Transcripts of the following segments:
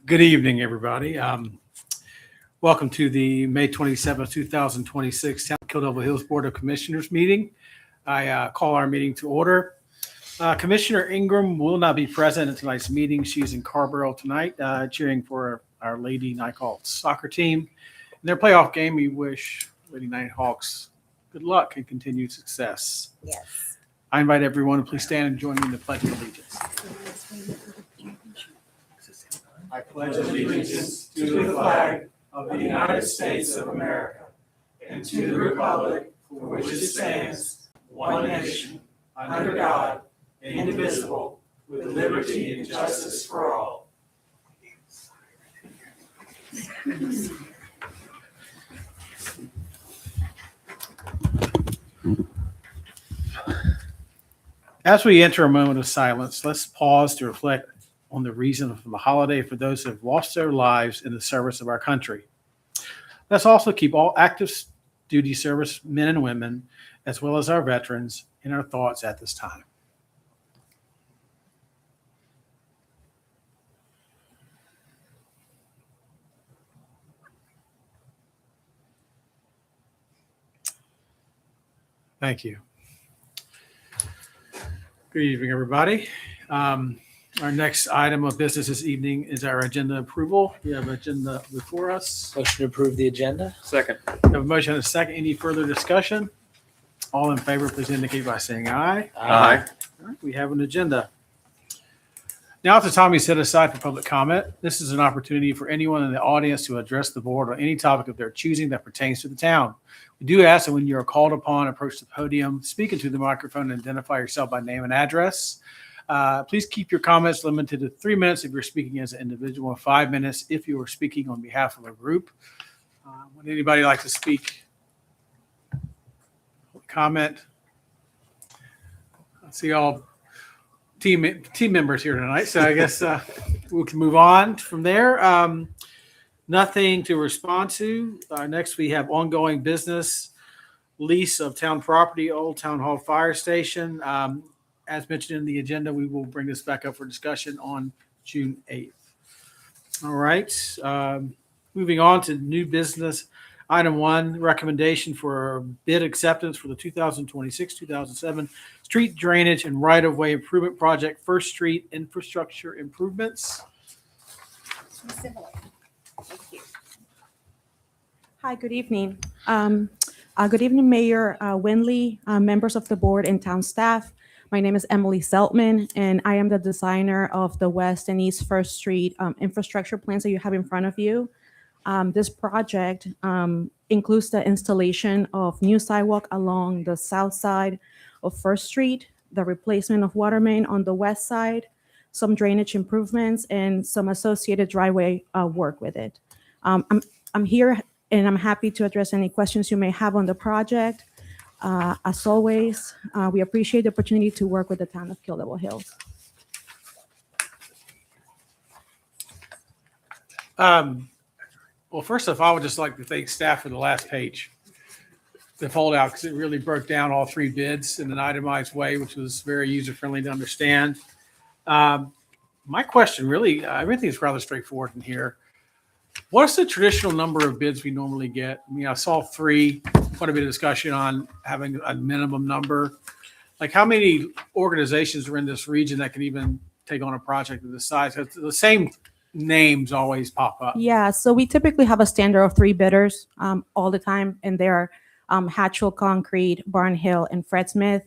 Good evening, everybody. Welcome to the May 27th, 2026 Town of Kill Devil Hills Board of Commissioners meeting. I call our meeting to order. Commissioner Ingram will not be present at tonight's meeting. She's in Carrboro tonight, cheering for our Lady Nighthawks soccer team. In their playoff game, we wish Lady Nighthawks good luck and continued success. Yes. I invite everyone to please stand and join me in the Pledge of Allegiance. I pledge allegiance to the flag of the United States of America and to the republic for which it stands, one nation, under God, indivisible, with liberty and justice for all. As we enter a moment of silence, let's pause to reflect on the reason for the holiday for those who have lost their lives in the service of our country. Let's also keep all active duty service men and women, as well as our veterans, in our thoughts at this time. Thank you. Good evening, everybody. Our next item of business this evening is our agenda approval. We have an agenda before us. Motion to approve the agenda? Second. We have a motion and a second. Any further discussion? All in favor, please indicate by saying aye. Aye. All right, we have an agenda. Now is the time we set aside for public comment. This is an opportunity for anyone in the audience to address the board on any topic of their choosing that pertains to the town. We do ask that when you are called upon, approach the podium, speak into the microphone, and identify yourself by name and address. Please keep your comments limited to 3 minutes if you're speaking as an individual, and 5 minutes if you are speaking on behalf of a group. Would anybody like to speak? Comment? I see all team members here tonight, so I guess we can move on from there. Nothing to respond to. Next, we have ongoing business, lease of town property, Old Town Hall Fire Station. As mentioned in the agenda, we will bring this back up for discussion on June 8th. All right. Moving on to new business. Item 1, recommendation for bid acceptance for the 2026-2007 street drainage and right-of-way improvement project, First Street Infrastructure Improvements. Ms. Sibley. Thank you. Hi, good evening. Good evening, Mayor Winley, members of the board and town staff. My name is Emily Seltman, and I am the designer of the West and East First Street infrastructure plans that you have in front of you. This project includes the installation of new sidewalk along the south side of First Street, the replacement of water main on the west side, some drainage improvements, and some associated driveway work with it. I'm here and I'm happy to address any questions you may have on the project. As always, we appreciate the opportunity to work with the town of Kill Devil Hills. Well, first off, I would just like to thank staff for the last page, the foldout, because it really broke down all 3 bids in an itemized way, which was very user-friendly to understand. My question really, everything is rather straightforward in here. What's the traditional number of bids we normally get? I mean, I saw 3, quite a bit of discussion on having a minimum number. Like, how many organizations are in this region that can even take on a project of this size? The same names always pop up. Yeah, so we typically have a standard of 3 bidders all the time, and they're Hatchell Concrete, Barnhill, and Fred Smith.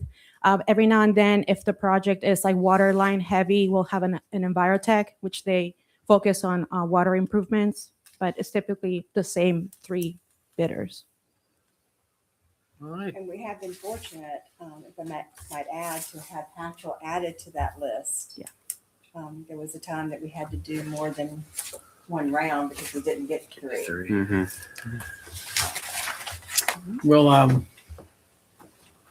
Every now and then, if the project is like water line heavy, we'll have an Envirotech, which they focus on water improvements, but it's typically the same 3 bidders. All right. And we have been fortunate, if I might add, to have Hatchell added to that list. Yeah. There was a time that we had to do more than 1 round because we didn't get 3. Mm-hmm. Well,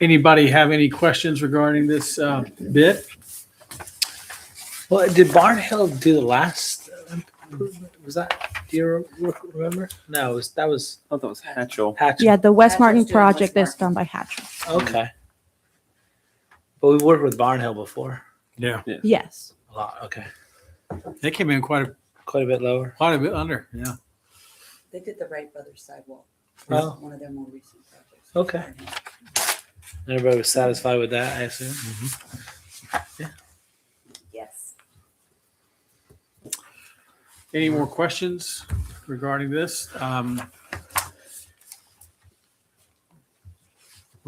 anybody have any questions regarding this bid? Well, did Barnhill do the last improvement? Was that, do you remember? No, that was I thought that was Hatchell. Hatchell. Yeah, the West Hatchell's Martin doing project West is done by Hatchell. Okay. But we worked with Barnhill before. Yeah. Yes. A lot. Okay. They came in quite quite a bit lower. Quite a bit under, yeah. They did the Wright Brothers sidewalk. Oh. One of their more recent projects. Okay. Everybody was satisfied with that, I assume. Yes. Any more questions regarding this? Well,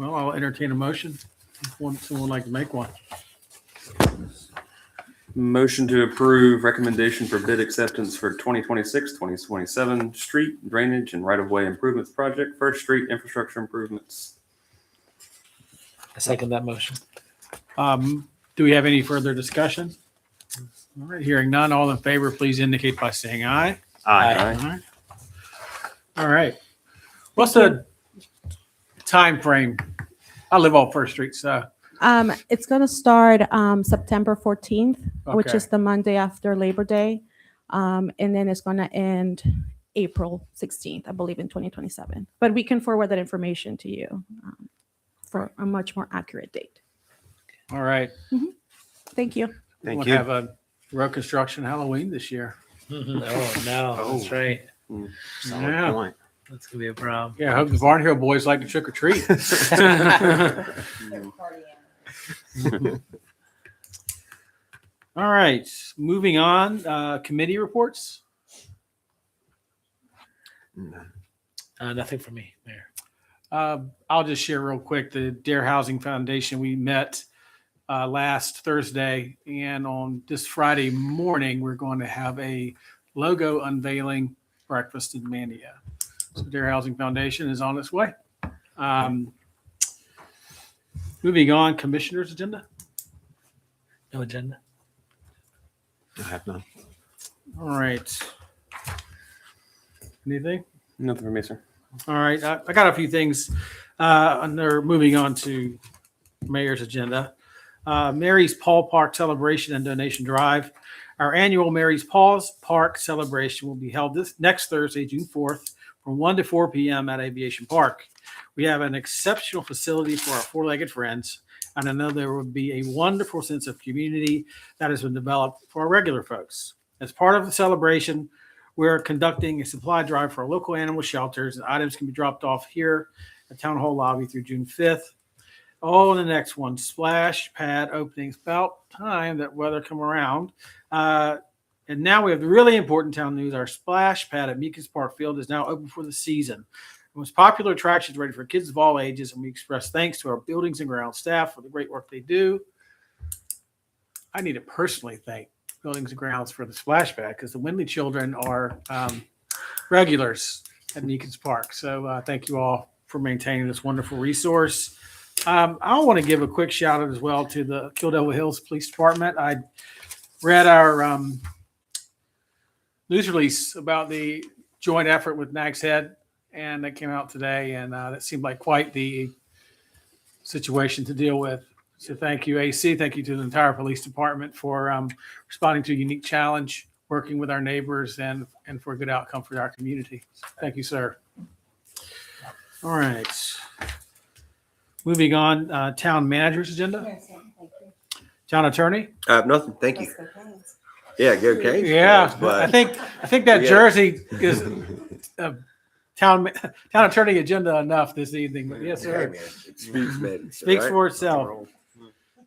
I'll entertain a motion. If someone would like to make one. Motion to approve recommendation for bid acceptance for 2026-2027 street drainage and right-of-way improvements project, First Street infrastructure improvements. I second that motion. Do we have any further discussion? All right, hearing none, all in favor, please indicate by saying aye. Aye. All right. What's the time frame? I live on First Street, so It's going to start September 14th, which Okay. is the Monday after Labor Day. And then it's going to end April 16th, I believe, in 2027. But we can forward that information to you for a much more accurate date. all right. Thank you. We'll have a road construction Halloween this year. Oh, no. That's right. Yeah. That's going to be a problem. Yeah, I hope the Barnhill boys like to trick or treat. They're party animals. All right, moving on. Committee reports. Nothing for me, Mayor. I'll just share real quick. The Dare Housing Foundation, we met last Thursday, and on this Friday morning, we're going to have a logo unveiling breakfast in Mandia. So Dare Housing Foundation is on its way. Moving on, commissioner's agenda. No agenda. I have none. All right. Anything? Nothing for me, sir. All right, I got a few things under moving on to mayor's agenda. Mary's Paul Park celebration and donation drive. Our annual Mary's Paul's Park celebration will be held this next Thursday, June 4th, from 1 to 4 p.m. at Aviation Park. We have an exceptional facility for our four-legged friends, and I know there will be a wonderful sense of community that has been developed for our regular folks. As part of the celebration, we're conducting a supply drive for our local animal shelters, and items can be dropped off here at Town Hall lobby through June 5th. Oh, and the next one, splash pad openings. About time that weather come around. And now we have the really important town news. Our splash pad at Meekins Park Field is now open for the season. The most popular attraction is ready for kids of all ages, and we express thanks to our buildings and ground staff for the great work they do. I need to personally thank Buildings and Grounds for the splash pad because the Windley children are regulars at Meekins Park. So thank you all for maintaining this wonderful resource. I want to give a quick shout out as well to the Kill Devil Hills Police Department. I read our news release about the joint effort with Nags Head, and that came out today, and that seemed like quite the situation to deal with. So thank you, AC. Thank you to the entire police department for responding to a unique challenge, working with our neighbors, and for a good outcome for our community. Thank you, sir. All right. Moving on, town manager's agenda. Yes, thank you. Town attorney. I have nothing. Thank you. Let's go Canes. Yeah, go Canes. Yeah, But I think that Yeah. jersey is town attorney agenda enough this evening. But yes, hey, sir. man, it speaks, man. Speaks Right? for itself.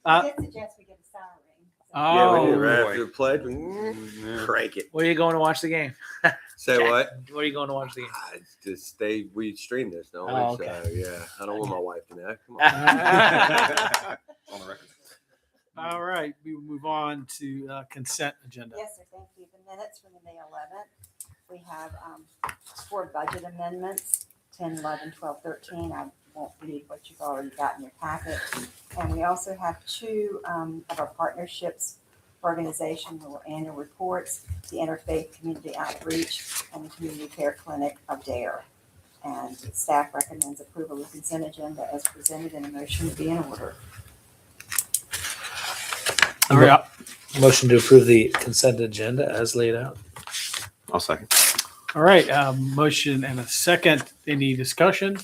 I did suggest we get a salary. Yeah, we did Oh, right boy. after the pledge. Yeah. Crank it. Where are you going to watch the game? Say Jack, what? Where are you going to watch the game? Just we stream this, don't we? Oh, okay. So yeah, I don't want my wife to know. Come on. On the record. all right. We will move on to consent agenda. Yes, sir, thank you. The minutes from the May 11th. We have 4 budget amendments, 10, 11, 12, 13. I won't read what you've already got in your packet. And we also have 2 of our partnerships organization annual reports, the Interfaith Community Outreach and the Community Care Clinic of DARE. And staff recommends approval of the consent agenda as presented, and a motion to be in order. All right. Motion to approve the consent agenda as laid out. I'll second. All right. Motion and a second. Any discussion?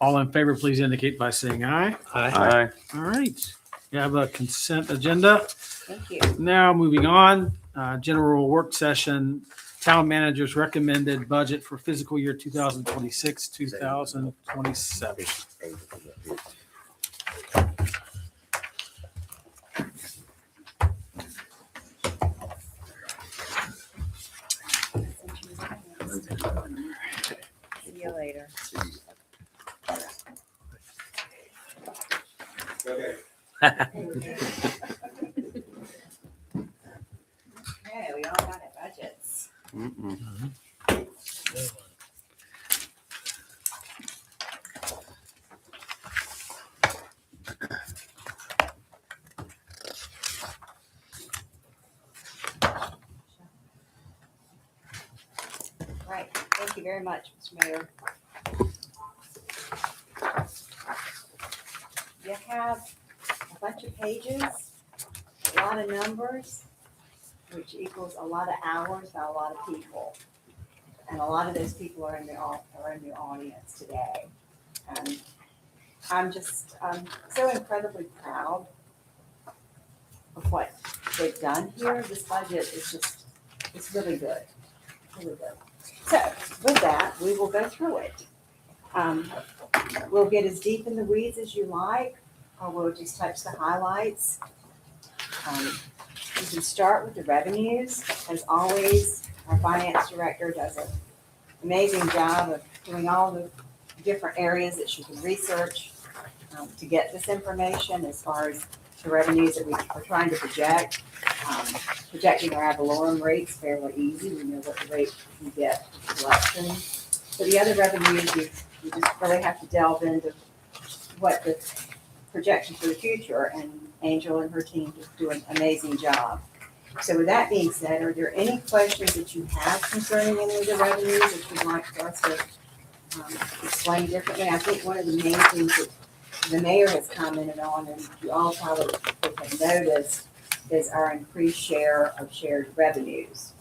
All in favor, please indicate by saying aye. Aye. Aye. All right. We have a consent agenda. Thank you. Now, moving on, general work session, town manager's recommended budget for fiscal year 2026, 2027. See you later. Okay, we all got our budgets. Mm-mm. Right, thank you very much, Mr. Mayor. You have a bunch of pages, a lot of numbers, which equals a lot of hours by a lot of people. And a lot of those people are in the audience today. And I'm just so incredibly proud of what they've done here. This budget is just, it's really good, really good. So with that, we will go through it. We'll get as deep in the weeds as you like, or we'll just touch the highlights. You can start with the revenues. As always, our finance director does an amazing job of doing all the different areas that she can research to get this information as far as the revenues that we are trying to project. Projecting our ad valorem rates fairly easy. We know what the rate we get for collection. For the other revenues, you just really have to delve into what the projections for the future, and Angel and her team do an amazing job. So with that being said, are there any questions that you have concerning any of the revenues that you'd like for us to explain differently? I think one of the main things that the mayor has commented on, and you all probably have noticed, is our increased share of shared revenues.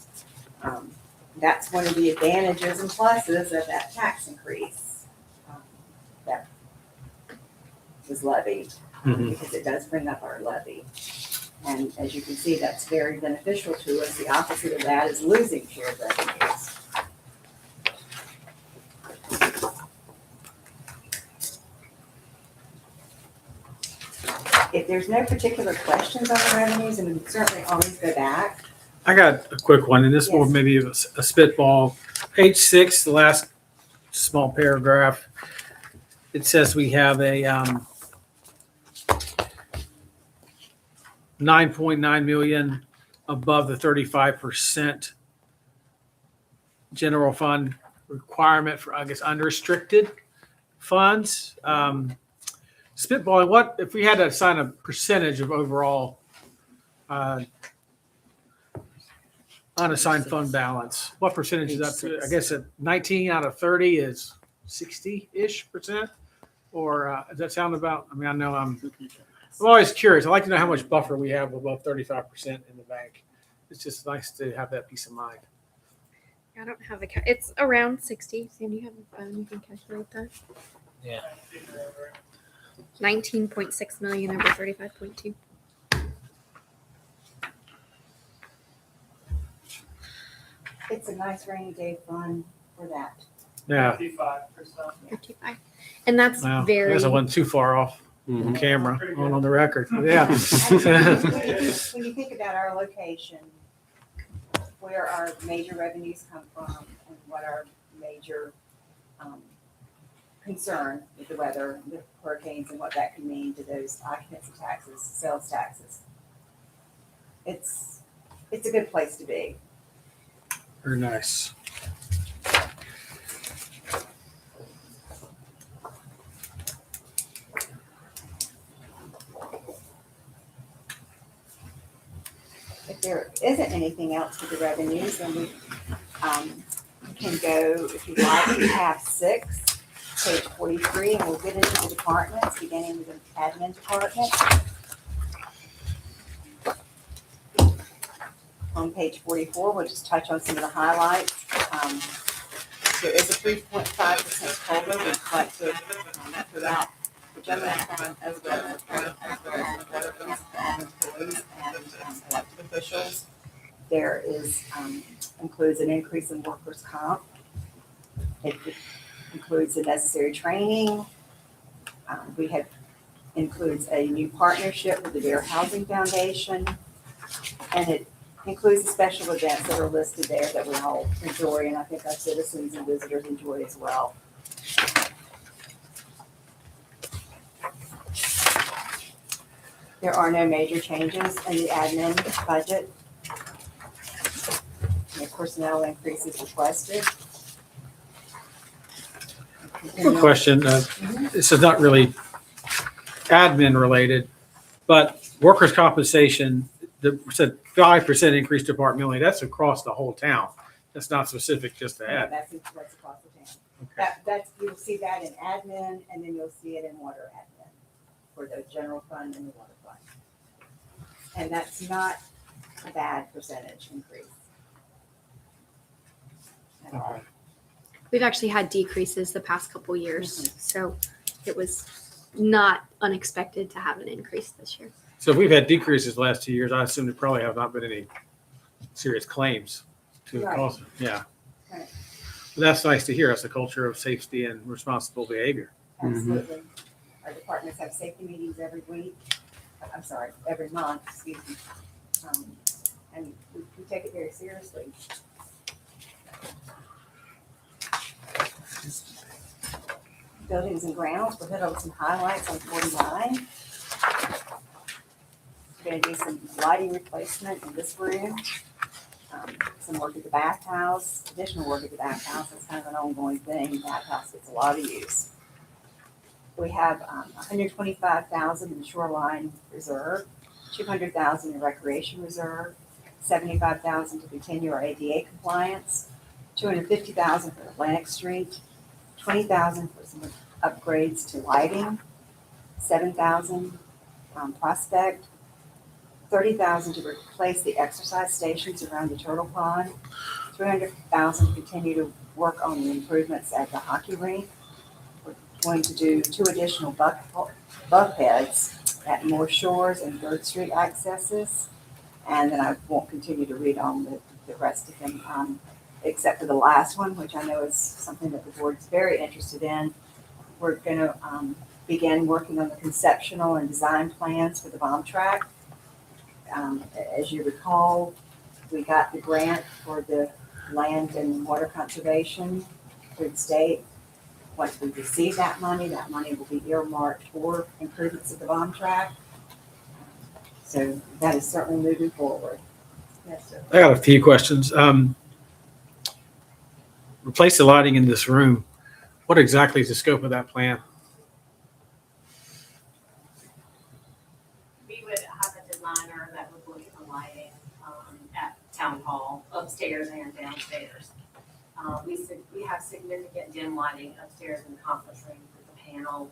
That's one of the advantages and pluses of that tax increase that was levied, because it does bring up our levy. And as you can see, that's very beneficial to us. The opposite of that is losing shared revenues. If there's no particular questions on the revenues, and we can certainly always go back. I got a quick one, and this will Yes. maybe a spitball. Page 6, the last small paragraph, it says we have a 9.9 million above the 35% general fund requirement for, I guess, unrestricted funds. Spitballing, what if we had to assign a percentage of overall unassigned fund balance? What percentage is that? I guess 19 out of 30 is 60-ish%? Or does that sound about, I mean, I know I'm always curious. I like to know how much buffer we have above 35% in the bank. It's just nice to have that peace of mind. I don't have a it's around 60. Sandy, you have a phone, you can calculate that. Yeah. 19.6 million over 35.2. It's a nice rainy day fund for that. Yeah. 55. And that's Wow. I very guess I wasn't too far off Mhm. on camera, on the record. Yeah. When you think about our location, where our major revenues come from, and what our major concern with the weather, with hurricanes, and what that could mean to those occupancy taxes, sales taxes, it's a good place to be. Very nice. If there isn't anything else with the revenues, then we can go, if you like, to tab 6, page 43, and we'll get into the departments, beginning with the admin department. On page 44, we'll just touch on some of the highlights. There is a 3.5% COLA reflected throughout the general fund, as well as veterans and employees and elected officials. There is, includes an increase in workers' comp. It includes the necessary training. We have, includes a new partnership with the Bear Housing Foundation. And it includes the special events that are listed there that we all enjoy, and I think our citizens and visitors enjoy as well. There are no major changes in the admin budget. No personnel increases requested. Quick question, this is not really admin related, but workers' compensation, the said 5% increase departmentally, that's across the whole town. That's not specific just to No, admin. that's across the town. Okay. That's, you'll see that in admin, and then you'll see it in water admin for the general fund and the water fund. And that's not a bad percentage increase at all. Okay. We've actually had decreases the past couple years, so it was not unexpected to have an increase this year. So if we've had decreases the last 2 years, I assume there probably have not been any serious claims to the Right. cost. Yeah. Right. But that's nice to hear. It's a culture of safety and responsible behavior. Absolutely. Our departments have safety meetings every week, every month, excuse me. And we take it very seriously. Buildings and grounds, we'll hit over some highlights on 49. We're gonna do some lighting replacement in this room. Some work at the bathhouse, additional work at the bathhouse, it's kind of an ongoing thing, the bathhouse gets a lot of use. We have 125,000 in shoreline reserve, 200,000 in recreation reserve, 75,000 to continue our ADA compliance, 250,000 for Atlantic Street, 20,000 for some upgrades to lighting, 7,000 Prospect, 30,000 to replace the exercise stations around the turtle pond, 300,000 to continue to work on the improvements at the hockey rink. We're going to do 2 additional bulkheads at Moore Shores and 3rd Street accesses. And then I won't continue to read on the rest of them, except for the last one, which I know is something that the board's very interested in. We're going to begin working on the conceptual and design plans for the bomb track. As you recall, we got the grant for the land and water conservation through the state. Once we receive that money will be earmarked for improvements of the bomb track. So that is certainly moving forward. Yes, sir. I got a few questions. Replace the lighting in this room. What exactly is the scope of that plan? We would have a designer that would look at the lighting at town hall, upstairs and downstairs. We have significant dim lighting upstairs in the conference room with the panel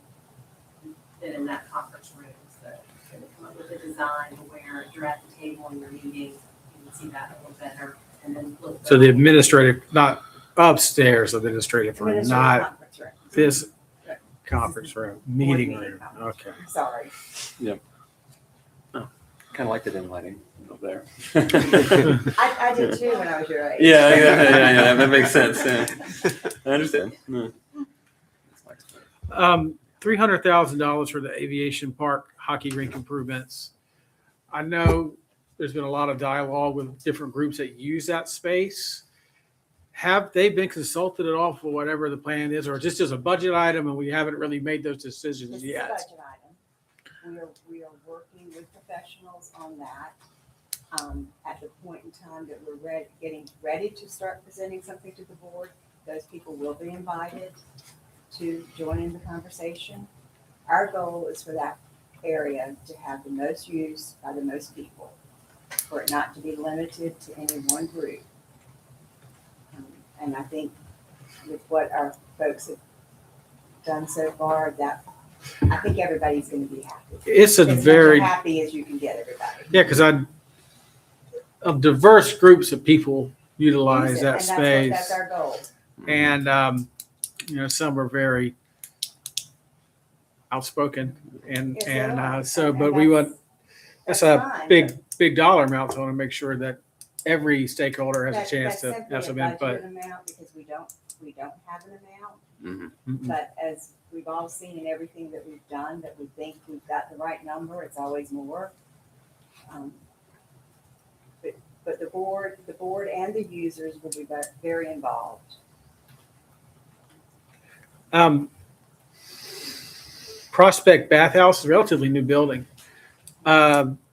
that in that conference room. So we're going to come up with a design to where you're at the table and you're meeting, you can see that a little better. And then look. So the administrative, not upstairs administrative room, Administrative not conference room. this conference room, meeting Board room. conference Okay. room. Sorry. Kind of like the dim lighting up there. I did too when I was your age. Yeah, that makes sense. Yeah. I understand. Yeah. $300,000 for the aviation park hockey rink improvements. I know there's been a lot of dialogue with different groups that use that space. Have they been consulted at all for whatever the plan is, or just as a budget item and we haven't really made those decisions This is a yet? budget item. We are working with professionals on that. At the point in time that we're getting ready to start presenting something to the board, those people will be invited to join in the conversation. Our goal is for that area to have the most use by the most people, for it not to be limited to any one group. And I think with what our folks have done so far, that I think everybody's going to be happy. It's a As very, much happy as you can get everybody. yeah, because of diverse groups of people utilize Use it, that and space. That's our goal. And, some are very, outspoken, and Yes, they are. so, And but we want, that's a fine, big dollar amount, so I want to make sure that every stakeholder has a That's chance to simply have some a input. budgeted amount because we don't have an amount. Mm-mm. But as we've all seen in everything that we've done, that we think we've got the right number, it's always more. But the board and the users will be very involved. Prospect Bathhouse is a relatively new building.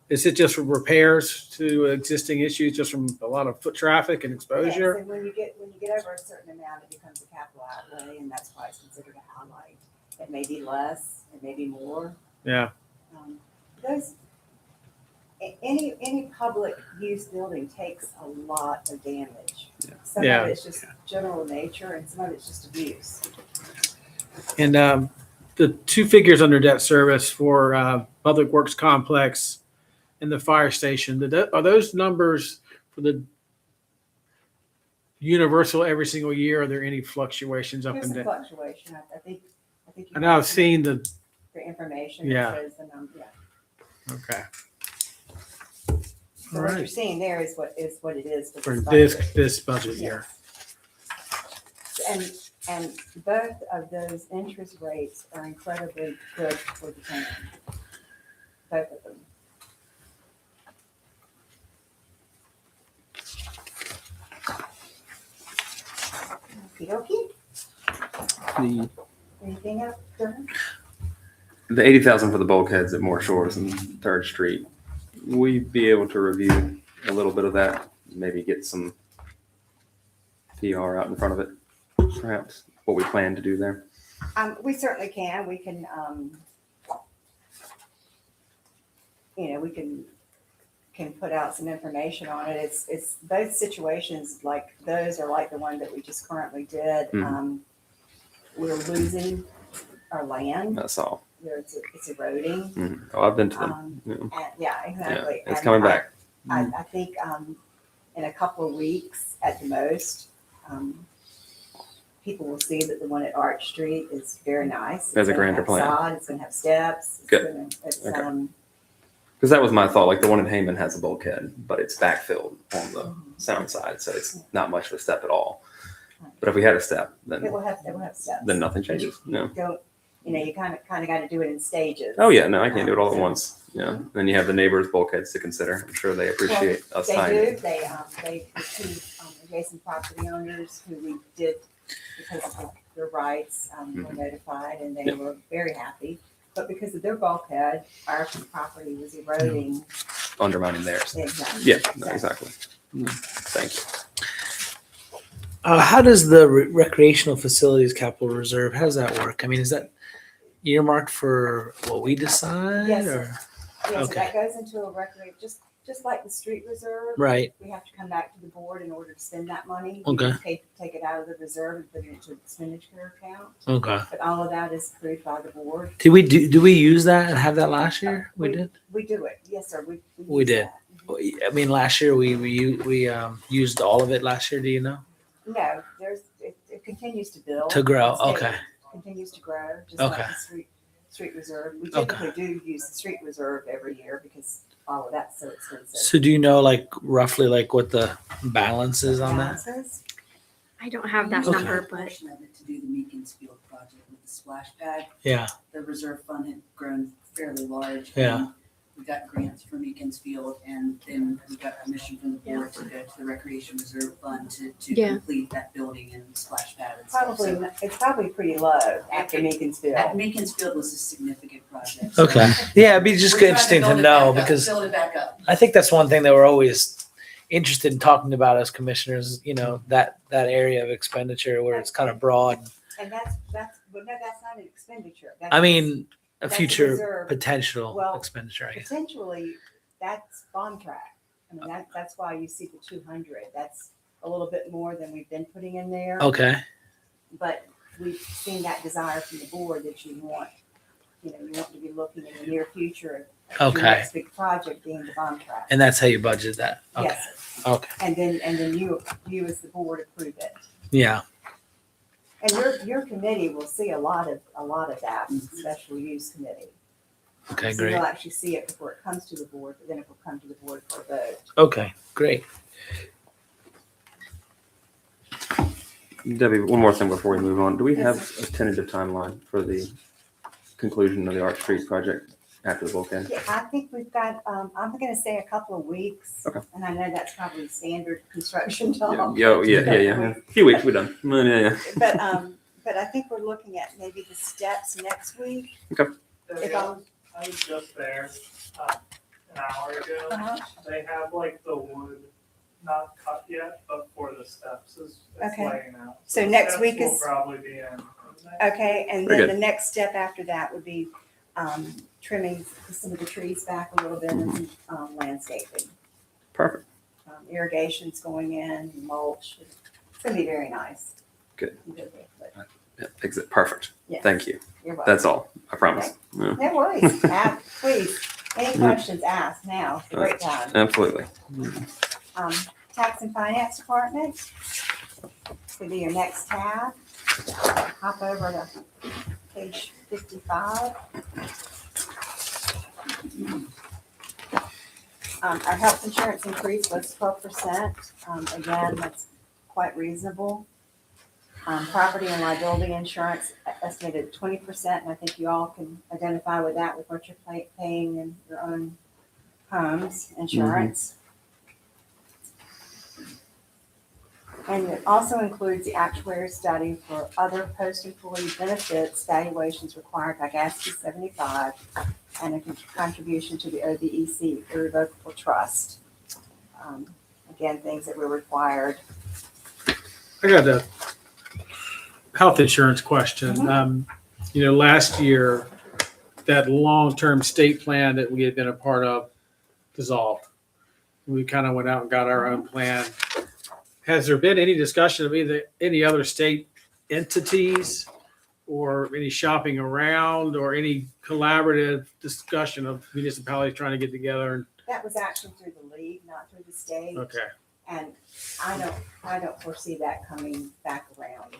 Is it just repairs to existing issues, just from a lot of foot traffic and Yes, exposure? and when you get over a certain amount, it becomes a capital outlay, and that's why it's considered a highlight. It may be less, it may be more. Yeah, Those, any public use building takes a lot of damage. Yeah. Some Yeah. of it's just general nature and some of it's just abuse. and the two figures under debt service for Public Works Complex and the fire station, are those numbers for the universal every single year? Are there any fluctuations up There's and some down? fluctuation. I think. You I know I've have seen the, the information Yeah. that shows the number, yeah. okay, So All what you're right. seeing there is what it is for budget. this budget year. And both of those interest rates are incredibly good for the town. Both of them. Okey-dokey. The Anything else, Durham? the 80,000 for the bulkheads at Moore Shores and Third Street. We'd be able to review a little bit of that, maybe get some PR out in front of it, perhaps what we plan to do there. We certainly can. We can, we can put out some information on it. It's both situations like those are like the one that we just currently did. Mhm. We're losing our land. That's all. It's eroding. Mhm. Oh, I've been to them. Um, Yeah. yeah, exactly. Yeah, it's And coming back. I think in a couple of weeks at the most, people will see that the one at Arch Street is very nice. There's a It's gonna grander have plan. sod, It's gonna have steps. It's Good. It's, Okay. Because that was my thought. Like the one in Heyman has a bulkhead, but it's backfilled on the sound side, so it's not much of a step at all. But if we had a step, It then will have steps. nothing changes. You No. don't, you kind of got to do it in stages. Oh yeah, no, I can't do it all at once. Yeah. Then you have the neighbors' bulkheads to consider. I'm sure they appreciate us They tying it. do. They the two adjacent property owners who we did because of their rights were notified, and they Yep. were very happy. But because of their bulkhead, our property was eroding. Undermining theirs. Exactly. Yeah, no, exactly. Thank you. How does the recreational facilities capital reserve, how does that work? I mean, is that earmarked for what we decide Yes, or? Yeah, so Okay. that goes into a record, just like the street reserve. Right. We have to come back to the board in order to spend that money. Okay. We take it out of the reserve and put it into the expenditure account. Okay. But all of that is approved by the board. Did we do we use that and have that last year? We did. We do it. Yes, sir. We We use did. that. I mean, last year we used all of it last year. Do you know? No, it continues to build. To grow. It stays- Okay. Continues to grow, just Okay. like the street reserve. We Okay. typically do use the street reserve every year because all of that's so expensive. So do you know like roughly like what the balance is on that? Balances. I don't have that Okay. number, but to do the Meekins Field project with the splash pad. Yeah. The reserve fund had grown fairly large. Yeah. and We got grants from Meekins Field, and then we got permission from the board to go to the Recreation Reserve Fund to Yeah. complete that building and splash pad and stuff. Probably, So it's probably pretty low after That Meekensville. Meekins Field was a significant project. so Okay. Yeah, it'd be just we're trying interesting to build it know back up, because build it back up. I think that's one thing that we're always interested in talking about as commissioners. You know, that area of expenditure where it's kind of broad. And that's not an expenditure. I mean, a That's a future reserve. potential Well, expenditure. I guess. Potentially, that's bomb track. I mean, that's why you see the 200. That's a little bit more than we've been putting in there. Okay. But we've seen that desire from the board that you want to be looking in the near future. at your Okay. next big project being the bomb track. And that's how you budget that. Okay. Yes. Okay. And then you as the board approve it. Yeah. And your committee will see a lot of that, special use committee. Okay, So great. you'll actually see it before it comes to the board, but then it will come to the board for a vote. Okay, great. Debbie, one more thing before we move on. Do we have a tentative timeline for the conclusion of the Arch Street project after the bulkhead? Yeah, I think we've got, I'm gonna say a couple of weeks. Okay. And I know that's probably standard construction talk. Yeah. A few weeks, we're done. Yeah. But I think we're looking at maybe the steps next week. If I'm, I was just there an hour ago. uh-huh. They have like the wood not cut yet, but for the steps is it's Okay. laying out. So the next steps week will is- probably be in. Okay, and Very then good. the next step after that would be trimming some of the trees back a little bit and some landscaping. Perfect. Irrigation's going in, mulch. It's gonna be very nice. Good. But Yeah, perfect. Yes. Thank you. You're welcome. That's all. I promise. Yeah, No worries. Ask, please. Any questions, ask now. It's a great time. absolutely. Tax and Finance Department. This will be your next tab. Hop over to page 55. Our health insurance increase was 12%. Again, that's quite reasonable. Property and liability insurance estimated 20%, and I think you all can identify with that with what you're paying in your own homes insurance. And it also includes the actuary study for other post-employee benefits valuations required by GASB 75 and a contribution to the OBEC irrevocable trust. Again, things that were required. I got a health insurance question. Last year, that long-term state plan that we had been a part of dissolved. We kind of went out and got our own plan. Has there been any discussion of either any other state entities or any shopping around or any collaborative discussion of municipalities trying to get together? That was actually through the league, not through the state. Okay. And I don't foresee that coming back around.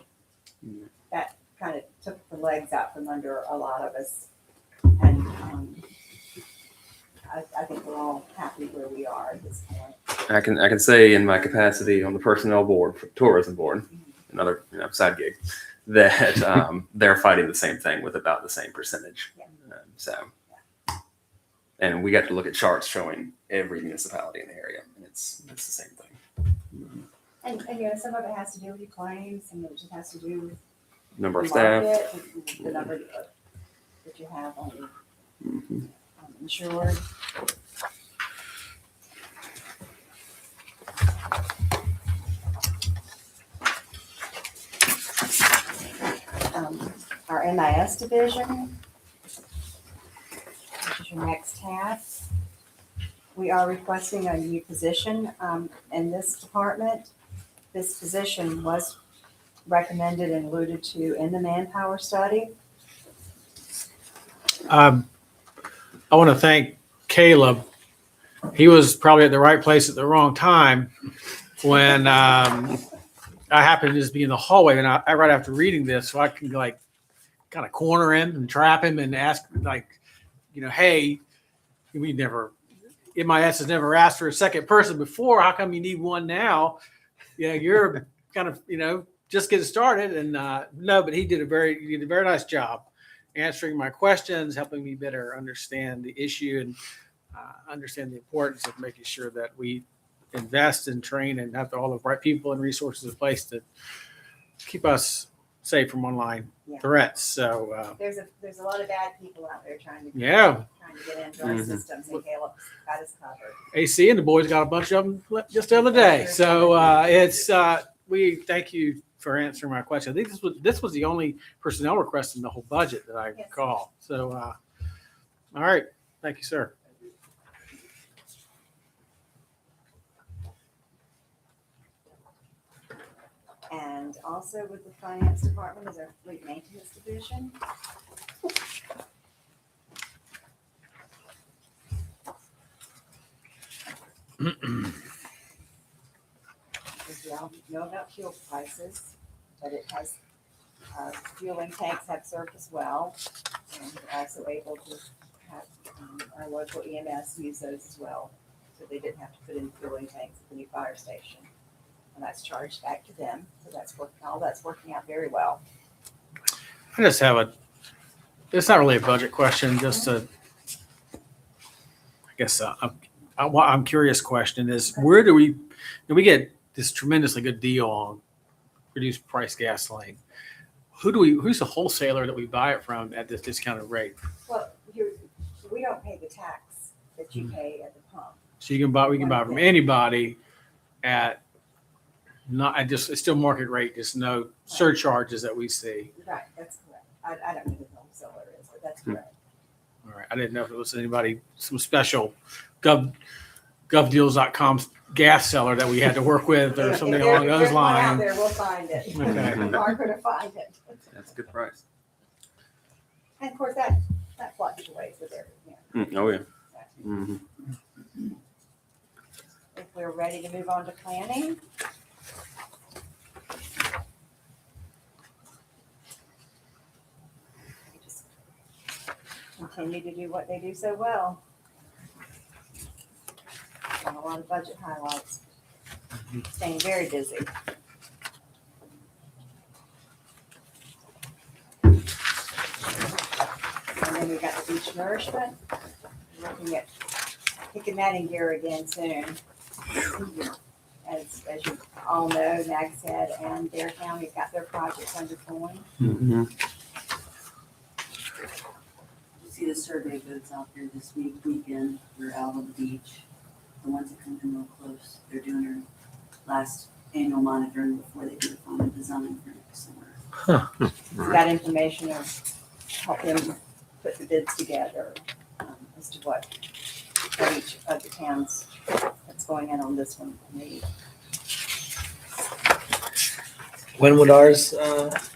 That kind of took the legs out from under a lot of us. And I think we're all happy where we are at this point. I can say in my capacity on the personnel board for tourism board, another side gig, that they're fighting the same thing with about the same percentage. Yeah. And we got to look at charts showing every municipality in the area, and it's the same thing. And some of it has to do with your claims, some of it just has to do with Number of the staff. market, the number that you have on your insured. Our MIS division, which is your next tab. We are requesting a new position in this department. This position was recommended and alluded to in the manpower study. I want to thank Caleb. He was probably at the right place at the wrong time when I happened to just be in the hallway and I right after reading this, so I can kind of corner him and trap him and ask hey, we never, MIS has never asked for a second person before. How come you need one now? Yeah, you're kind of, just getting started. And no, but he did a very nice job answering my questions, helping me better understand the issue and understand the importance of making sure that we invest and train and have all the right people and resources in place to keep us safe from online threats. So There's a lot of bad people out there trying to yeah, get into our systems, and Caleb's got us covered. AC and the boys got a bunch of them just the other day. So we thank you for answering my question. I think this was the only personnel request in the whole budget that I recall. So all right, thank you, sir. And also with the finance department is our fleet maintenance division. As you all know about fuel prices, but it has Our fueling tanks have served us well, and we're also able to have our local EMS use those as well. So they didn't have to put in fueling tanks at the new fire station. And that's charged back to them. So all that's working out very well. I just have it's not really a budget question, just I guess I'm curious question is where do we get this tremendously good deal on reduced price gasoline? Who's the wholesaler that we buy it from at this discounted rate? Well, we don't pay the tax that you pay at the pump. So we can buy from anybody at it's still market rate, just no surcharges that we see. Right, that's correct. I don't know who the wholesaler is, but that's correct. All right. I didn't know if it was some special govdeals.com gas seller that we had to work with or something If along those there's one out lines. there, we'll find it. Okay. We're going to find it. That's a good price. And of course, that fluctuates with everything. Oh, yeah. Mhm. If we're ready to move on to planning. Just continue to do what they do so well. Got a lot of budget highlights. Staying very busy. And then we got the beach nourishment. Looking at kicking that in gear again soon. As you all know, Nags Head and Dare County have got their projects undergoing. Mhm. You see the survey boats out there this weekend. They're out on the beach. The ones that come in real close, they're doing their last annual monitoring before they do the final design for next summer. We've got information to help them put the bids together as to what each of the towns that's going in on this one need. When would ours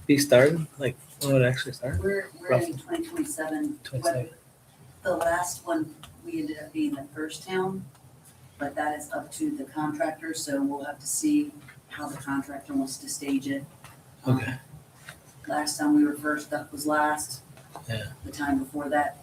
be started? Like when would it actually start? We're Roughly. in 2027. 27. The last one, we ended up being the first town, but that is up to the contractor, so we'll have to see how the contractor wants to stage it. Okay. Last time we were first, Duck was last. Yeah. The time before that,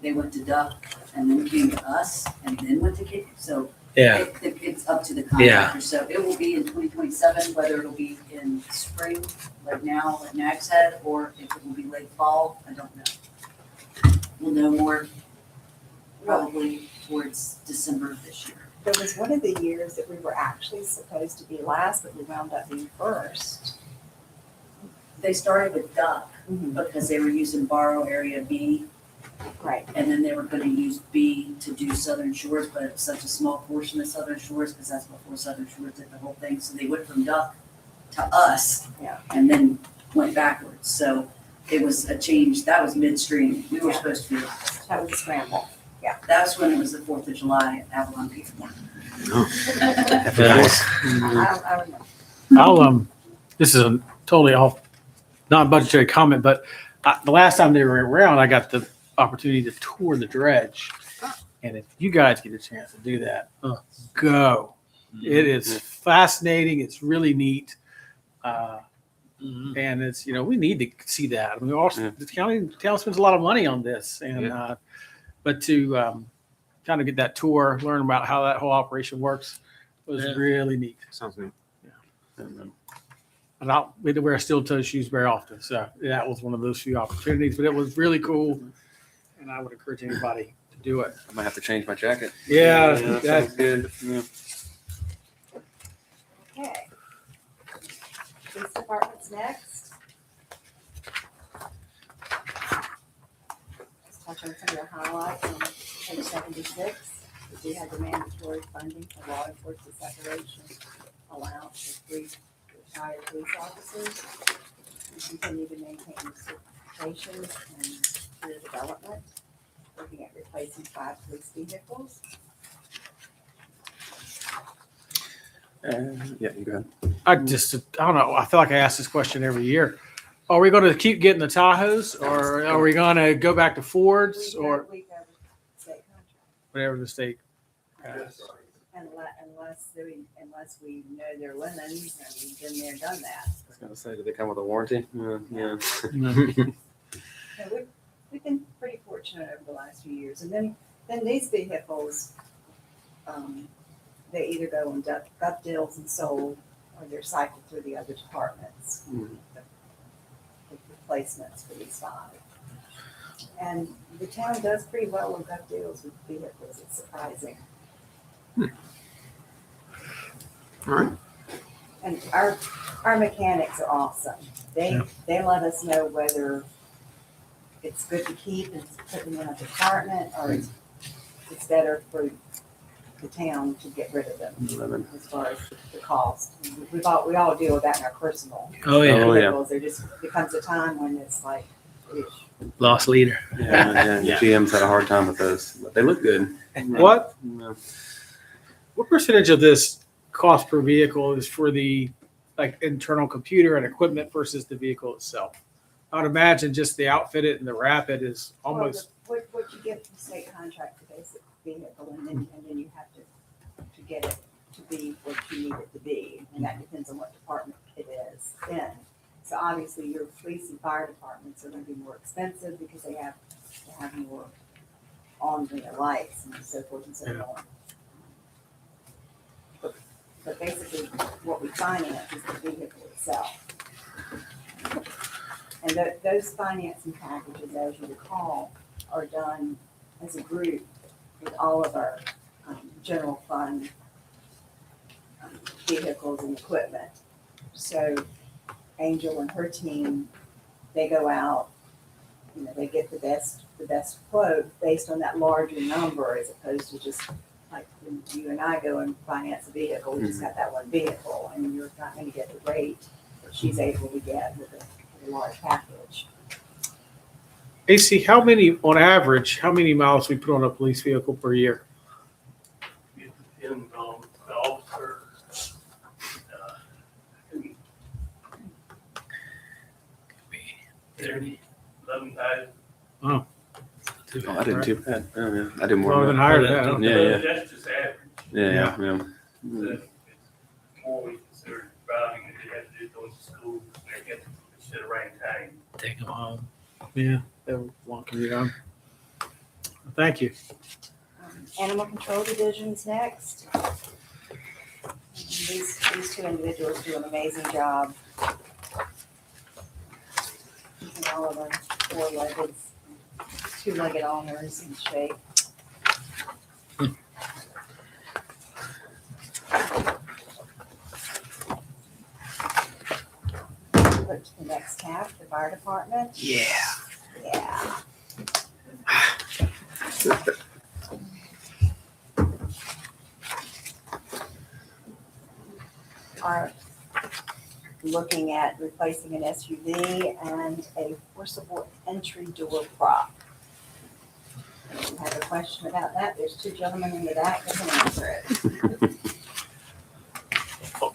they went to Duck and then came to us and then went to Kick. So Yeah. it's up to the contractor. So it will be in 2027, whether it'll be in spring, like now, like Nags Head, or if it will be late fall, I don't know. We'll know more probably towards December of this year. There was one of the years that we were actually supposed to be last, but we wound up being first. They started with Duck because they were using borrow area B, Right. and then they were gonna use B to do Southern Shores, but it's such a small portion of Southern Shores, because that's before Southern Shores did the whole thing, so they went from Duck to us. Yeah. And then went backwards, so it was a change, that was midstream, we were Yeah. supposed to be last. That was a scramble. That's when it was the 4th of July at Avalon Pizza. Nice. I don't know. I'll this is a totally off non-budgetary comment, but the last time they were around, I got the opportunity to tour the dredge. And if you guys get a chance to do that, go. It is fascinating. It's really neat. And it's, we need to see that. I mean, also, the town spends a lot of money on this. And, but to kind of get that tour, learn about how that whole operation works was really neat. Sounds neat. And we didn't wear steel-toe shoes very often, so that was one of those few opportunities. But it was really cool, and I would encourage anybody to do it. I might have to change my jacket. Yeah, that that- sounds good. Yeah. Okay. Police department's next. Let's touch on some of the highlights on page 76. We do have the mandatory funding for law enforcement separation allowance for 3 retired police officers. We continue to maintain certifications and career development, looking at replacing 5 police vehicles. Yeah, you go ahead. I don't know. I feel like I ask this question every year. Are we going to keep getting the Tahoes, or are we going to go back to Fords, or We go with state contract. whatever the state has? Unless we know their lemons, and we've been there, done that. Gotta say, do they come with a warranty? Yeah. Yeah, we've been pretty fortunate over the last few years. And then these vehicles, they either go on gut deals and sold, or they're cycled through the other departments. Mhm. The replacements for these 5. And the town does pretty well with gut deals with vehicles. It's surprising. All right. And our mechanics are awesome. They let us know whether it's good to keep and put them in a department, or it's better for the town to get rid of them, as far as the cost. We all deal with that in our personal Oh yeah, Oh, yeah. vehicles. There just becomes a time when it's like, eesh. lost leader. Yeah. GM's had a hard time with those, but they look good. What Yeah. percentage of this cost per vehicle is for the like internal computer and equipment versus the vehicle itself? I would imagine just the outfit it and the wrap it is almost. Well, what you get from state contract for basic vehicle, and then you have to get it to be what you need it to be, and that depends on what department it is in. So obviously, your police and fire departments are going to be more expensive because they have to have more on their lights and so forth and so on. But basically, what we finance is the vehicle itself. And those financing packages, as you recall, are done as a group with all of our general fund vehicles and equipment. So Angel and her team, they go out, they get the best quote based on that larger number, as opposed to just like when you and I go and finance a vehicle, we just got that one vehicle, and you're not going to get the rate that she's able to get with a large package. AC, on average, how many miles we put on a police vehicle per year? It depends on the officer. Thirty. 11,000. Oh, I didn't too bad. Oh, yeah. I did more. More than higher than that. huh? Yeah. That's just average. Yeah. So it's more we consider driving that they have to do going to school. They get instead of rain time. Take them home. Yeah, they want to commute on. Thank you. Animal Control Division's next. And these 2 individuals do an amazing job. And all of our 4-legged, 2-legged owners in shape. Go to the next tab, the fire department. Yeah. Yeah. Are looking at replacing an SUV and a forcible entry door prop. If you have a question about that, there's 2 gentlemen in the back that can answer it.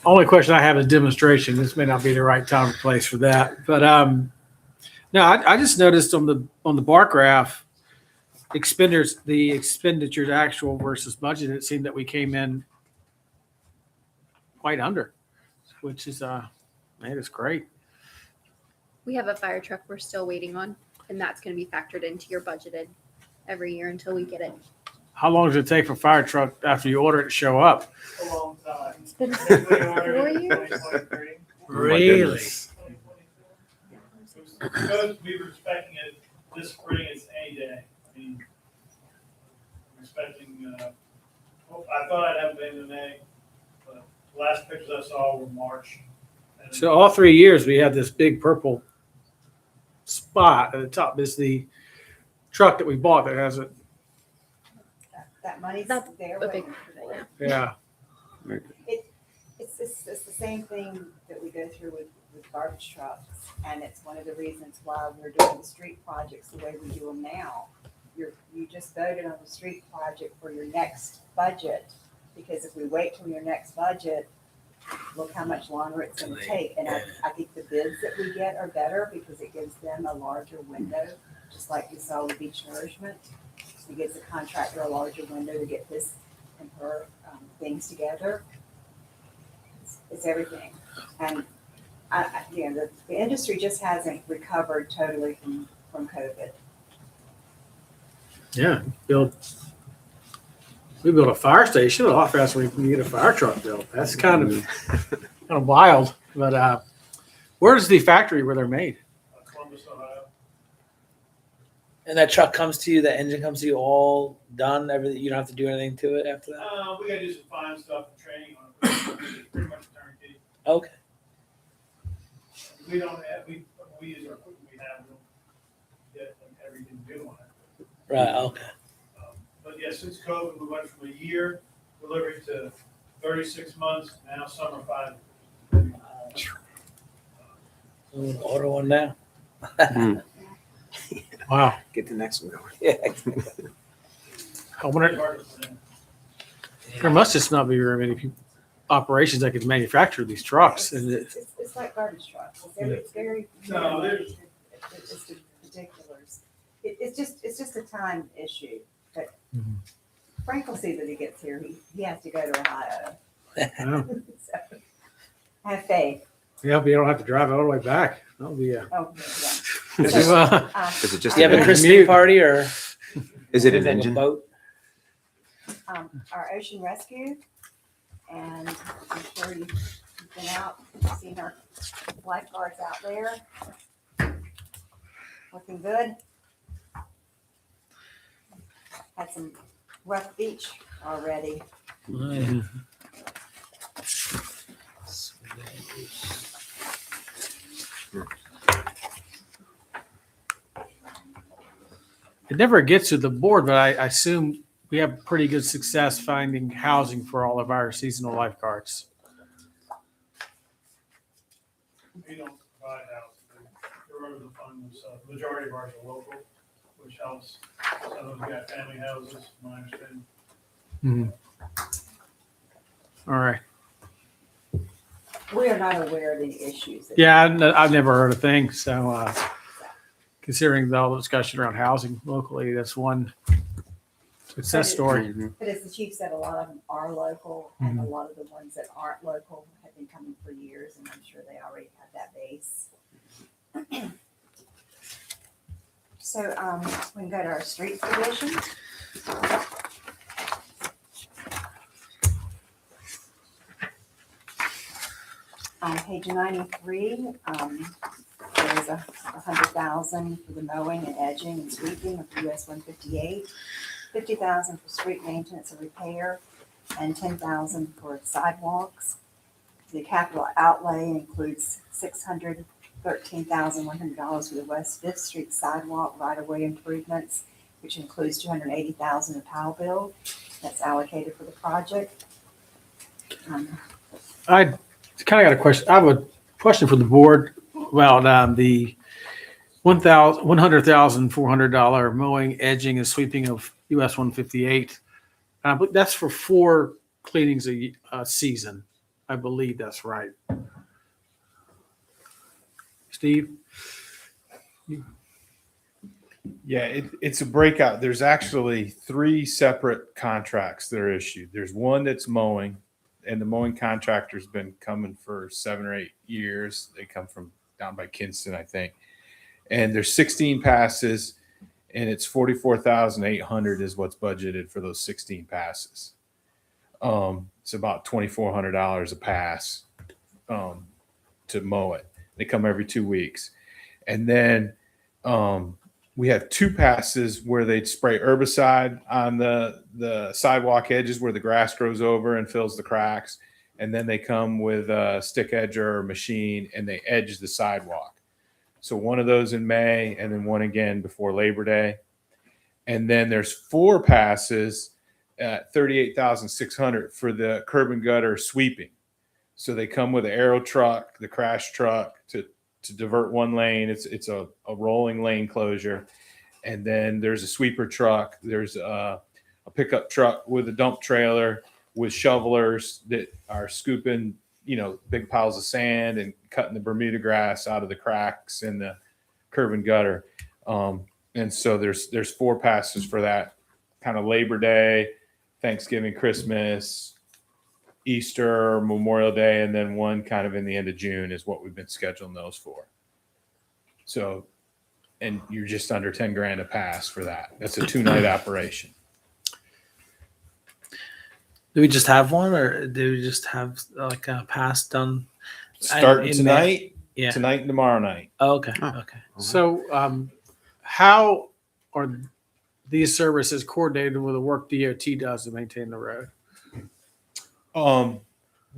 Only question I have is demonstration. This may not be the right time or place for that, but no, I just noticed on the bar graph, the expenditures actual versus budget. It seemed that we came in quite under, which is it's great. We have a fire truck we're still waiting on, and that's going to be factored into your budgeted every year until we get it. How long does it take for a fire truck after you order it to show up? A long time. It's been Typically ordered 4 in years. 2023. Really? Because we were expecting it this spring, it's any day. I mean, we're expecting, I thought I'd have it in May, but the last pictures I saw were March. And So all 3 years we had this big purple spot at the top. Is the truck that we bought that has it. That money's That's there a big waiting part of for it, it. Yeah. It's the same thing that we go through with garbage trucks, and it's one of the reasons why we're doing the street projects the way we do them now. You just voted on the street project for your next budget, because if we wait till your next budget, look how much longer it's gonna take. And I think the bids that we get are better because it gives them a larger window, just like you saw with Beach Nourishment. It gives the contractor a larger window to get his and her things together. It's everything. And The industry just hasn't recovered totally from COVID. Yeah, we built a fire station a lot faster than we can get a fire truck built. That's kind of wild. But where's the factory where they're made? Columbus, Ohio. And that truck comes to you, the engine comes to you all done, everything, you don't have to do anything to it after that? We gotta do some fine stuff and training on it. It's pretty much a turnkey. Okay. We don't have, we use our equipment we have, we don't get everything new on it. Right, okay. But yeah, since COVID, we went from a year delivery to 36 months, now summer 5. We'll order one now. Wow. Get the next one going. Yeah. I wonder, there must just not be very many operations that could manufacture these trucks. And It's like garbage trucks. It's very, No, there's- it's the particulars. It's just a time issue. But Mhm. Frank will see that he gets here. He has to go to Ohio. So, have faith. yeah, but you don't have to drive all the way back. That'll be a. Oh, yeah. Is So, Is it just Do you have a an engine? christening party or? Is it an like a engine? boat? Our ocean rescue, and I'm sure you've been out, seen our lifeguards out there. Looking good. Had some rough beach already. It never gets to the board, but I assume we have pretty good success finding housing for all of our seasonal lifeguards. We don't provide housing. The road the funds, the majority of ours are local, which helps. Some of them got family houses, from my understanding. All right. We are not aware of any issues. Yeah, I've never heard a thing. So considering all the discussion around housing locally, that's one success story. But as the chief said, a lot of them are local, and a lot of the ones that aren't local have been coming for years, and I'm sure they already have that base. So we can go to our streets division. On page 93, there's $100,000 for the mowing and edging and sweeping of US 158, $50,000 for street maintenance and repair, and $10,000 for sidewalks. The capital outlay includes $613,100 for the West Fifth Street sidewalk right-of-way improvements, which includes $280,000 of Powell bill that's allocated for the project. I kind of got a question. I have a question for the board about the $100,400 mowing, edging, and sweeping of US 158. But that's for 4 cleanings a season. I believe that's right. Steve? Yeah, it's a breakout. There's actually 3 separate contracts that are issued. There's one that's mowing, and the mowing contractor's been coming for 7 or 8 years. They come from down by Kinston, I think. And there's 16 passes, and it's $44,800 is what's budgeted for those 16 passes. It's about $2,400 a pass to mow it. They come every 2 weeks. And then we have 2 passes where they'd spray herbicide on the sidewalk edges where the grass grows over and fills the cracks. And then they come with a stick edger or machine and they edge the sidewalk. So one of those in May and then one again before Labor Day. And then there's 4 passes at $38,600 for the curb and gutter sweeping. So they come with an aero truck, the crash truck to divert one lane. It's a rolling lane closure. And then there's a sweeper truck. There's a pickup truck with a dump trailer with shovelers that are scooping, big piles of sand and cutting the Bermuda grass out of the cracks in the curb and gutter. And so there's 4 passes for that kind of Labor Day, Thanksgiving, Christmas, Easter, Memorial Day, and then one kind of in the end of June is what we've been scheduling those for. So, and you're just under 10 grand a pass for that. That's a 2-night operation. Do we just have one, or do we just have like a pass done? Starting in tonight, Yeah. tonight and tomorrow night. Oh, okay. Oh. Okay. So, how are these services coordinated with the work DOT does to maintain the road?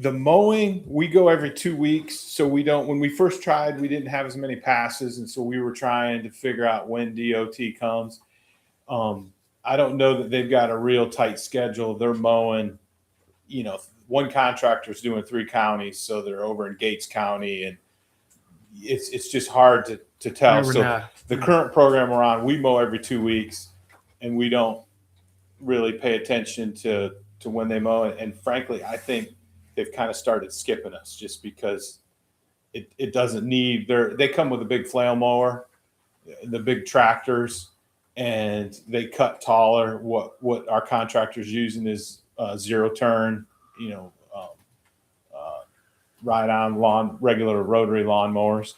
The mowing, we go every 2 weeks. So we don't, when we first tried, we didn't have as many passes. And so we were trying to figure out when DOT comes. I don't know that they've got a real tight schedule. They're mowing, you know, one contractor's doing 3 counties. So they're over in Gates County, and it's just hard to tell. Never So know. the current program we're on, we mow every 2 weeks, and we don't really pay attention to when they mow. And frankly, I think they've kind of started skipping us just because it doesn't need, they come with a big flail mower, the big tractors, and they cut taller. What our contractor's using is 0 turn, you know, ride on lawn, regular rotary lawn mowers.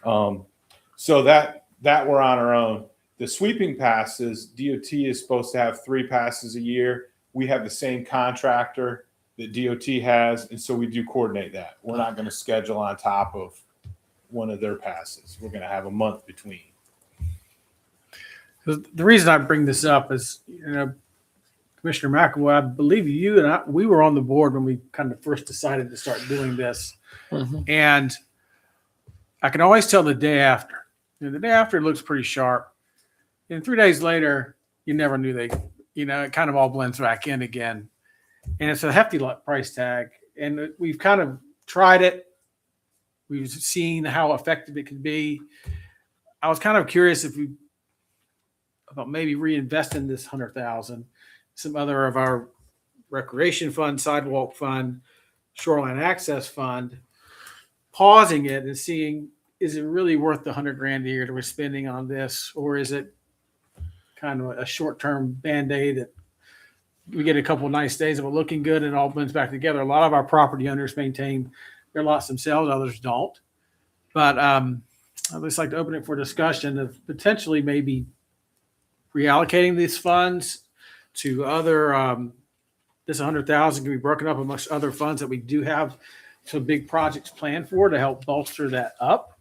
So that we're on our own. The sweeping passes, DOT is supposed to have 3 passes a year. We have the same contractor that DOT has, and so we do coordinate that. We're not going to schedule on top of one of their passes. We're going to have a month between. The reason I bring this up is, you know, Commissioner McAvoy, I believe you and we were on the board when we kind of first decided to start doing this. Mhm. And I can always tell the day after. You know, the day after it looks pretty sharp. And 3 days later, you never knew it kind of all blends back in again. And it's a hefty price tag. And we've kind of tried it. We've seen how effective it can be. I was kind of curious about maybe reinvesting this 100,000, some other of our recreation fund, sidewalk fund, shoreline access fund, pausing it and seeing, is it really worth the 100 grand a year that we're spending on this? Or is it kind of a short-term Band-Aid that we get a couple of nice days of it looking good and it all blends back together? A lot of our property owners maintain their lots themselves, others don't. But I'd just like to open it for discussion of potentially maybe reallocating these funds to other, this 100,000 can be broken up amongst other funds that we do have some big projects planned for to help bolster that up.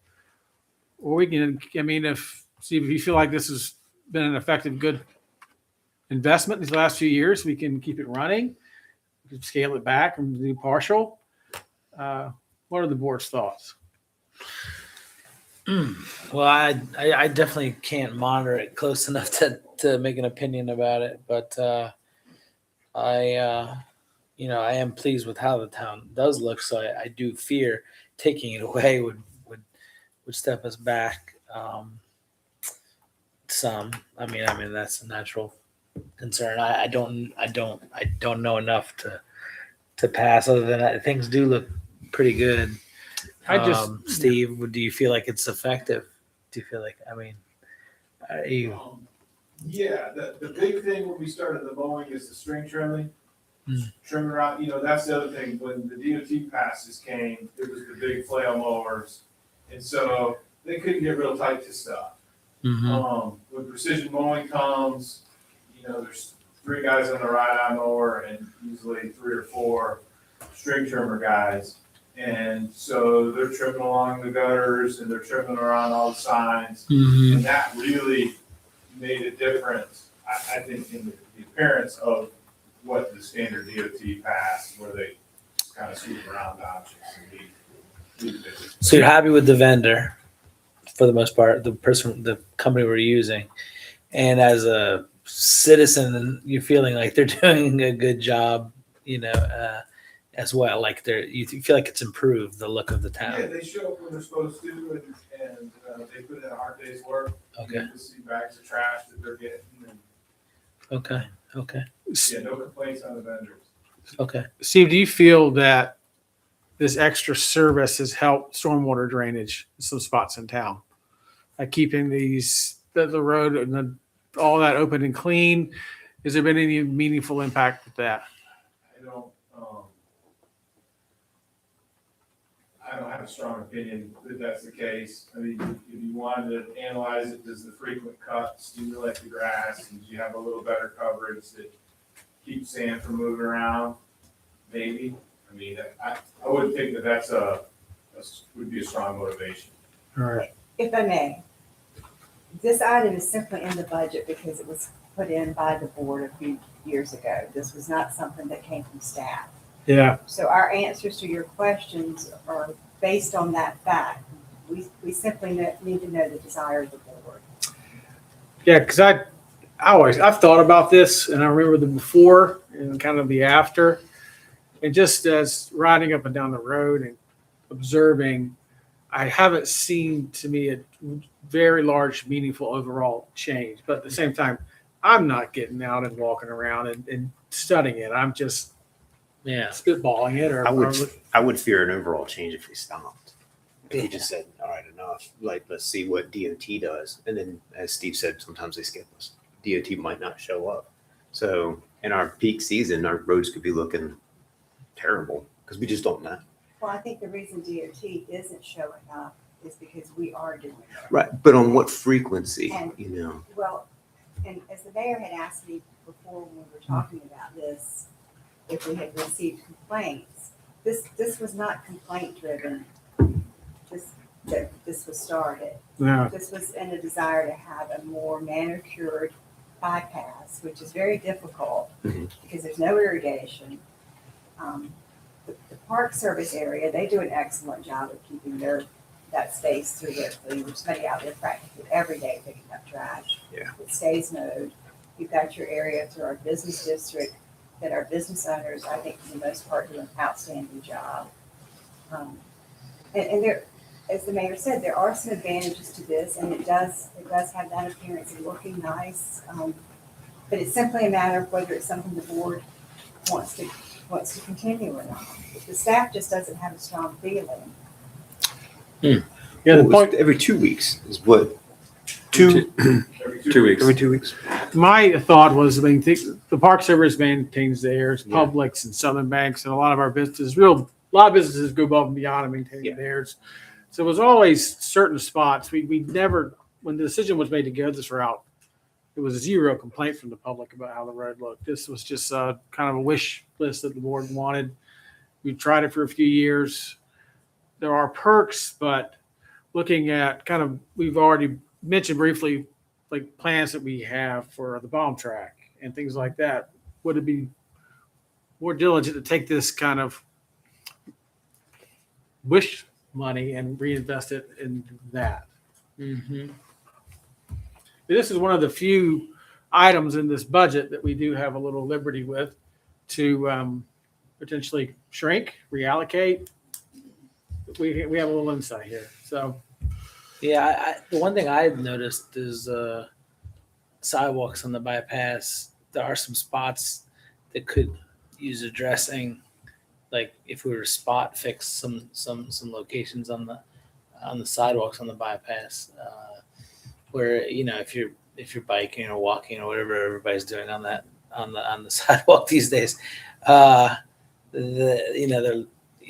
Or we can, if you feel like this has been an effective, good investment these last few years, we can keep it running. We can scale it back and do partial. What are the board's thoughts? Well, I definitely can't monitor it close enough to make an opinion about it, but I am pleased with how the town does look. So I do fear taking it away would step us back some. I mean that's a natural concern. I don't know enough to pass. Other than that, things do look pretty good. Steve, do you feel like it's effective? Do you feel like, Yeah, the big thing when we started the mowing is the string trimming. Mm. Trimming around, that's the other thing. When the DOT passes came, it was the big flail mowers. And so they couldn't get real tight to stuff. Mhm. When precision mowing comes, there's 3 guys on the ride-on mower and usually 3 or 4 string trimmer guys. And so they're trimming along the gutters and they're trimming around all the signs. Mhm. And that really made a difference, I think, in the appearance of what the standard DOT pass, where they kind of swoop around objects and leave it. So you're happy with the vendor for the most part, the company we're using, and as a citizen, you're feeling like they're doing a good job, as well. Like you feel like it's improved the look of the Yeah, town. they show up when they're supposed to, and they put in a hard day's work. Okay. You can see bags of trash that they're getting, and Okay. yeah, no complaints on the vendors. Okay. Steve, do you feel that this extra service has helped stormwater drainage in some spots in town? Like keeping the road and all that open and clean? Has there been any meaningful impact with that? I don't, I don't have a strong opinion that that's the case. I mean, if you wanted to analyze it, does the frequent cut stimulate the grass? And do you have a little better coverage that keeps sand from moving around? Maybe. I mean, I wouldn't think that that's would be a strong motivation. All right. If I may, this item is simply in the budget because it was put in by the board a few years ago. This was not something that came from staff. Yeah. So our answers to your questions are based on that fact. We simply need to know the desire of the board. Yeah, because I've thought about this, and I remember the before and kind of the after, and just as riding up and down the road and observing, I haven't seen to me a very large, meaningful overall change. But at the same time, I'm not getting out and walking around and studying it. I'm just spitballing it. I would fear an overall change if we stopped. If you just said, all right, enough. Like, let's see what DOT does. And then, as Steve said, sometimes they skip us. DOT might not show up. So in our peak season, our roads could be looking terrible because we just don't know. Well, I think the reason DOT isn't showing up is because we are doing it. Right. But on what frequency, And- you know? Well, and as the mayor had asked me before when we were talking about this, if we had received complaints, this was not complaint driven. This was started. Yeah. This was in a desire to have a more manicured bypass, which is very difficult Mhm. because there's no irrigation. The Park Service area, they do an excellent job of keeping that space through there clean. There's somebody out there practically every day picking up trash. Yeah. It stays mowed. You've got your area through our business district that our business owners, I think for the most part, do an outstanding job. And there, as the mayor said, there are some advantages to this, and it does have that appearance of looking nice. But it's simply a matter of whether it's something the board wants to continue or not. The staff just doesn't have a strong feeling. Yeah. The What was- point. every 2 weeks is what? Two 2 weeks. every 2 weeks. My thought was, I mean, the Park Service maintains theirs, Yeah. Publix and Southern Banks, and a lot of our businesses, a lot of businesses go above and beyond in maintaining Yeah. theirs. So it was always certain spots. We never, when the decision was made to go this route, it was zero complaint from the public about how the road looked. This was just kind of a wish list that the board wanted. We've tried it for a few years. There are perks, but looking at we've already mentioned briefly, like plans that we have for the bomb track and things like that. Would it be more diligent to take this kind of wish money and reinvest it in that? Mm-hmm. This is one of the few items in this budget that we do have a little liberty with to potentially shrink, reallocate. We have a little insight here. So Yeah, the one thing I've noticed is sidewalks on the bypass. There are some spots that could use addressing, like if we were to spot fix some locations on the sidewalks on the bypass, where if you're biking or walking or whatever everybody's doing on the sidewalk these days, it's a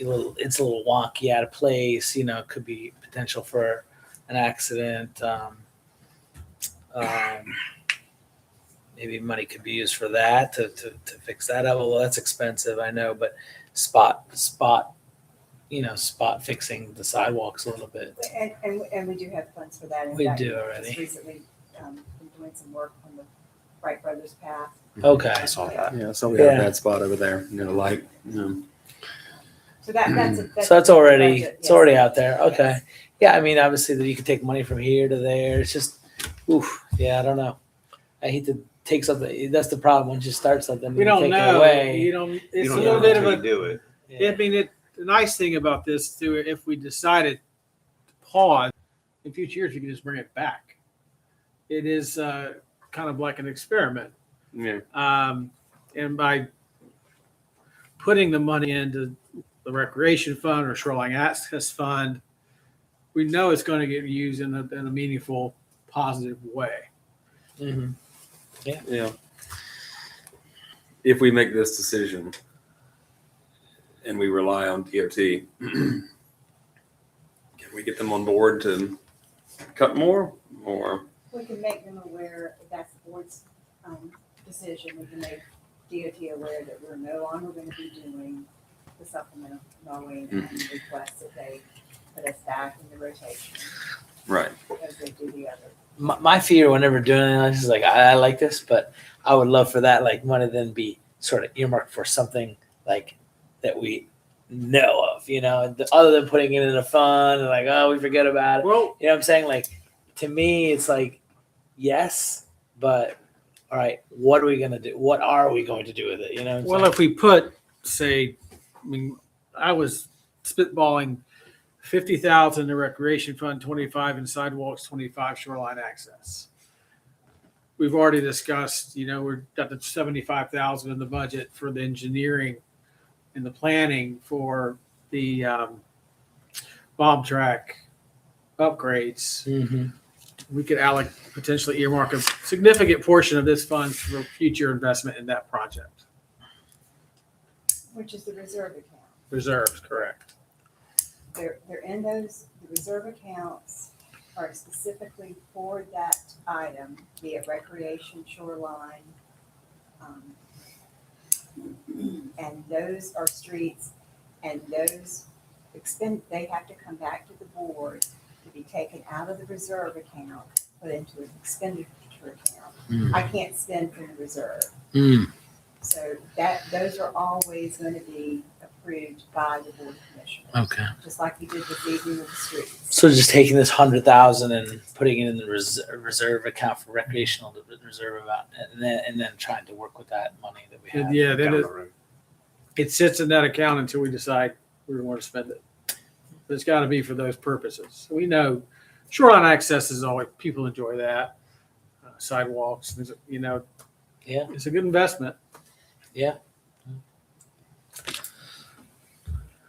little wonky, out of place. Could be potential for an accident. Maybe money could be used for that to fix that up. Well, that's expensive, I know, but spot fixing the sidewalks a little bit. And we do have funds for that. In We fact, do just already. recently been doing some work on the Wright Brothers path. Okay. I saw that. Yeah, so we have a Yeah. bad spot over there, like, So that's So it's already budget, it's yes. already out there. Yes. Okay. Yeah, I mean, obviously that you could take money from here to there. It's just, yeah, I don't know. I hate to take something. That's the problem. Once you start something, we you don't take know. it away. It's You a don't little know bit of until a. you do it. Yeah. I mean, the nice thing about this too, if we decided to pause in future years, we can just bring it back. It is kind of like an experiment. yeah. And by putting the money into the recreation fund or shoreline access fund, we know it's going to get used in a meaningful, positive way. Mhm. Yeah. If we make this decision and we rely on DOT, Can we get them on board to cut more, or? We can make them aware, if that's the board's decision, we can make DOT aware that we're no longer going to be doing the supplemental mowing and request that they put us back in the rotation Right. as they do the other. My fear whenever doing it is like, I like this, but I would love for that like money then be sort of earmarked for something like that we know of, other than putting it in a fund and like, oh, we forget about it. Well, You know what I'm saying? Like, to me, it's like, yes, but all right, what are we going to do? What are we going to do with it? You know what I'm well, saying? if we put, say, I was spitballing 50,000 in recreation fund, 25 in sidewalks, 25 shoreline access. We've already discussed, we've got the 75,000 in the budget for the engineering and the planning for the bomb track upgrades. Mhm. We could potentially earmark a significant portion of this fund for future investment in that project. Which is the reserve account. Reserves, correct. They're in those, the reserve accounts are specifically for that item, be it recreation, shoreline. And those are streets, and those they have to come back to the board to be taken out of the reserve account, put into an expenditure account. I can't spend from the reserve. So those are always going to be approved by the board of commissioners. Okay. Just like you did this evening with the streets. So just taking this 100,000 and putting it in the reserve account for recreational reserve amount, and then trying to work with that money that we have. Yeah, then down the road. it sits in that account until we decide we want to spend it. But it's got to be for those purposes. We know shoreline access is always, people enjoy that. Sidewalks, Yeah. it's a good investment. The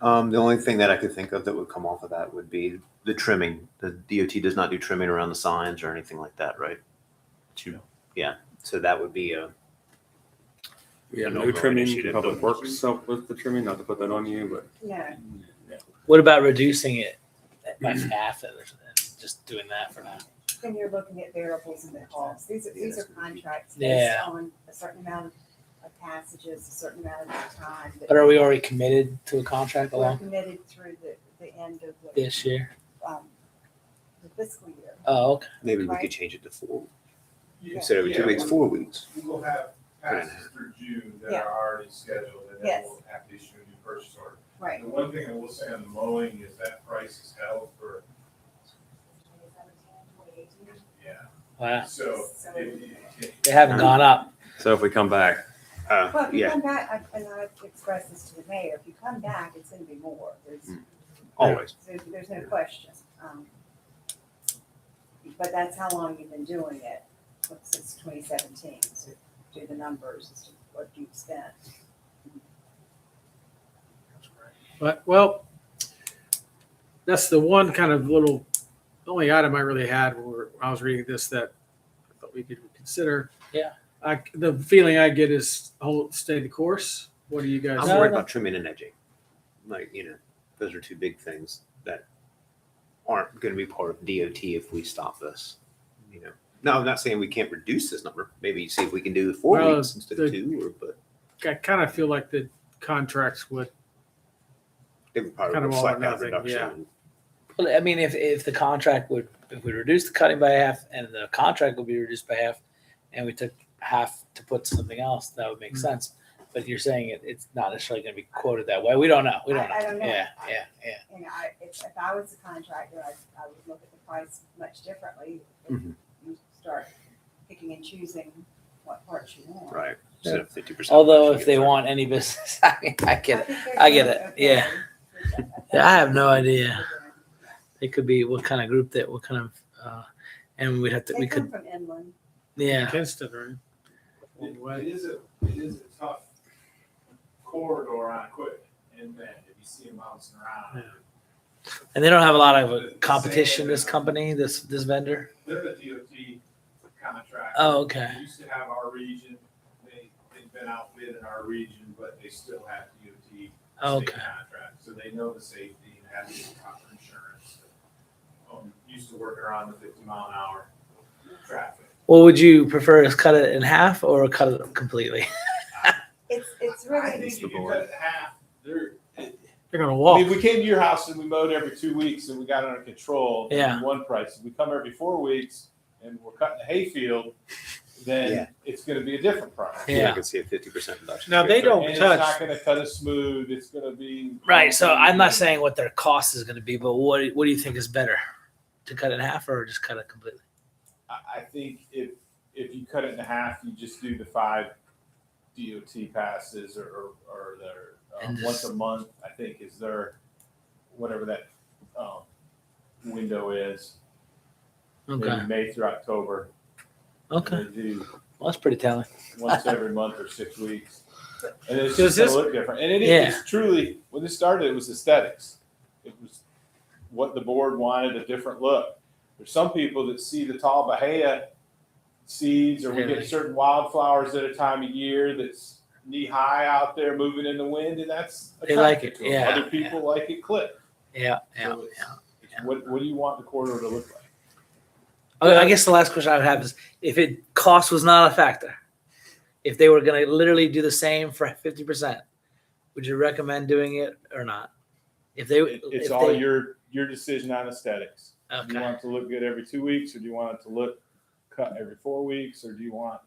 only thing that I could think of that would come off of that would be the trimming. The DOT does not do trimming around the signs or anything like that, right? Yeah, so that would be a, We have No no mowing trimming, issue, Public no Works help with the trimming, not to put that on you, but No, What about reducing it by half and just doing that for now? then you're looking at variables in the cost. These are contracts based Yeah. on a certain amount of passages, a certain amount of time. that But are we already committed to a contract We're along committed through the end of this year? the fiscal year. Oh, okay. maybe we Right. could change it to 4. Yeah. Instead of 2 weeks, 4 weeks. We will have passes through June that Yeah. are already scheduled, and then Yes. we'll have to issue a new purchase order. Right. The one thing I will say on the mowing is that price is held for, 2017, 2018. yeah, Wow. so So- They haven't gone up. so if we come back, Well, if you Yeah, come back, and I've expressed this to the mayor, if you come back, it's gonna be more. always. There's no question. But that's how long you've been doing it, since 2017. So do the numbers as to what you've spent. But, well, that's the one kind of the only item I really had when I was reading this that I thought we could consider. Yeah. The feeling I get is stay the course. What do you guys? I'm No, worried no. about trimming and edging. Like, those are two big things that aren't going to be part of DOT if we stop this. No, I'm not saying we can't reduce this number. Maybe see if we can do the 4 Well, weeks instead of 2, but I kind of feel like the contracts would. it would probably Kind of all or reflect that nothing, reduction. Well, I mean, if the contract if we reduce the cutting by half and the contract will be reduced by half, and we took half to put something else, that would make sense. But you're saying it's not necessarily going to be quoted that way. We don't know. We don't know. I don't know. Yeah. If I was a contractor, I would look at the price much differently. If Mhm. you start picking and choosing what parts you want. Right. Instead of 50%. Although you if get they 30. want any business, I mean, I get it. think they're I get doing it. okay. Yeah. Yeah, I have no idea. They It could be what kind of group what kind of, and we'd have to, we come could, from inland. yeah. Kinston, right? Long way. It is a tough corridor on equipment in Bend, if you see them bouncing around. Yeah. And they don't have a lot of competition, this company, this vendor. They're the DOT contractor. Oh, okay. They used to have our region, they've been outbid in our region, but they still have DOT state Okay. contract, so they know the safety and have the proper insurance. used to working around the 50-mile-an-hour traffic. Well, would you prefer us cut it in half or cut it completely? It's I really, think you can cut it in half. They're gonna I walk. mean, if we came to your house and we mowed every 2 weeks and we got it under control, that'd be Yeah. one price. If we come every 4 weeks and we're cutting the hayfield, then Yeah. it's gonna be a different price. Yeah, I Yeah. could see a 50% reduction. Now, they don't And it's touch. not gonna cut as smooth. It's gonna be. Right. So I'm not saying what their cost is going to be, but what do you think is better? To cut it in half or just cut it completely? I think if you cut it in half, you just do the 5 DOT passes or their And just- once a month, I think is their, whatever that window is. Okay. Maybe May through October. Okay. They do Well, that's pretty telling. once every month or 6 weeks. And it's Does just gonna this- look different. And Yeah. it's truly, when this started, it was aesthetics. It was what the board wanted, a different look. There's some people that see the tall bahia seeds, or we Really? get certain wildflowers at a time of year that's knee high out there moving in the wind, and that's They like attractive it, to them. yeah, Other people like it clipped. Yeah. So it's what do you want the corridor to look like? Okay, I guess the last question I would have is if cost was not a factor, if they were going to literally do the same for 50%, would you recommend doing it or not? If they, It's if all they, your decision on aesthetics. Do you okay. want it to look good every 2 weeks, or do you want it to look cut every 4 weeks, or do you want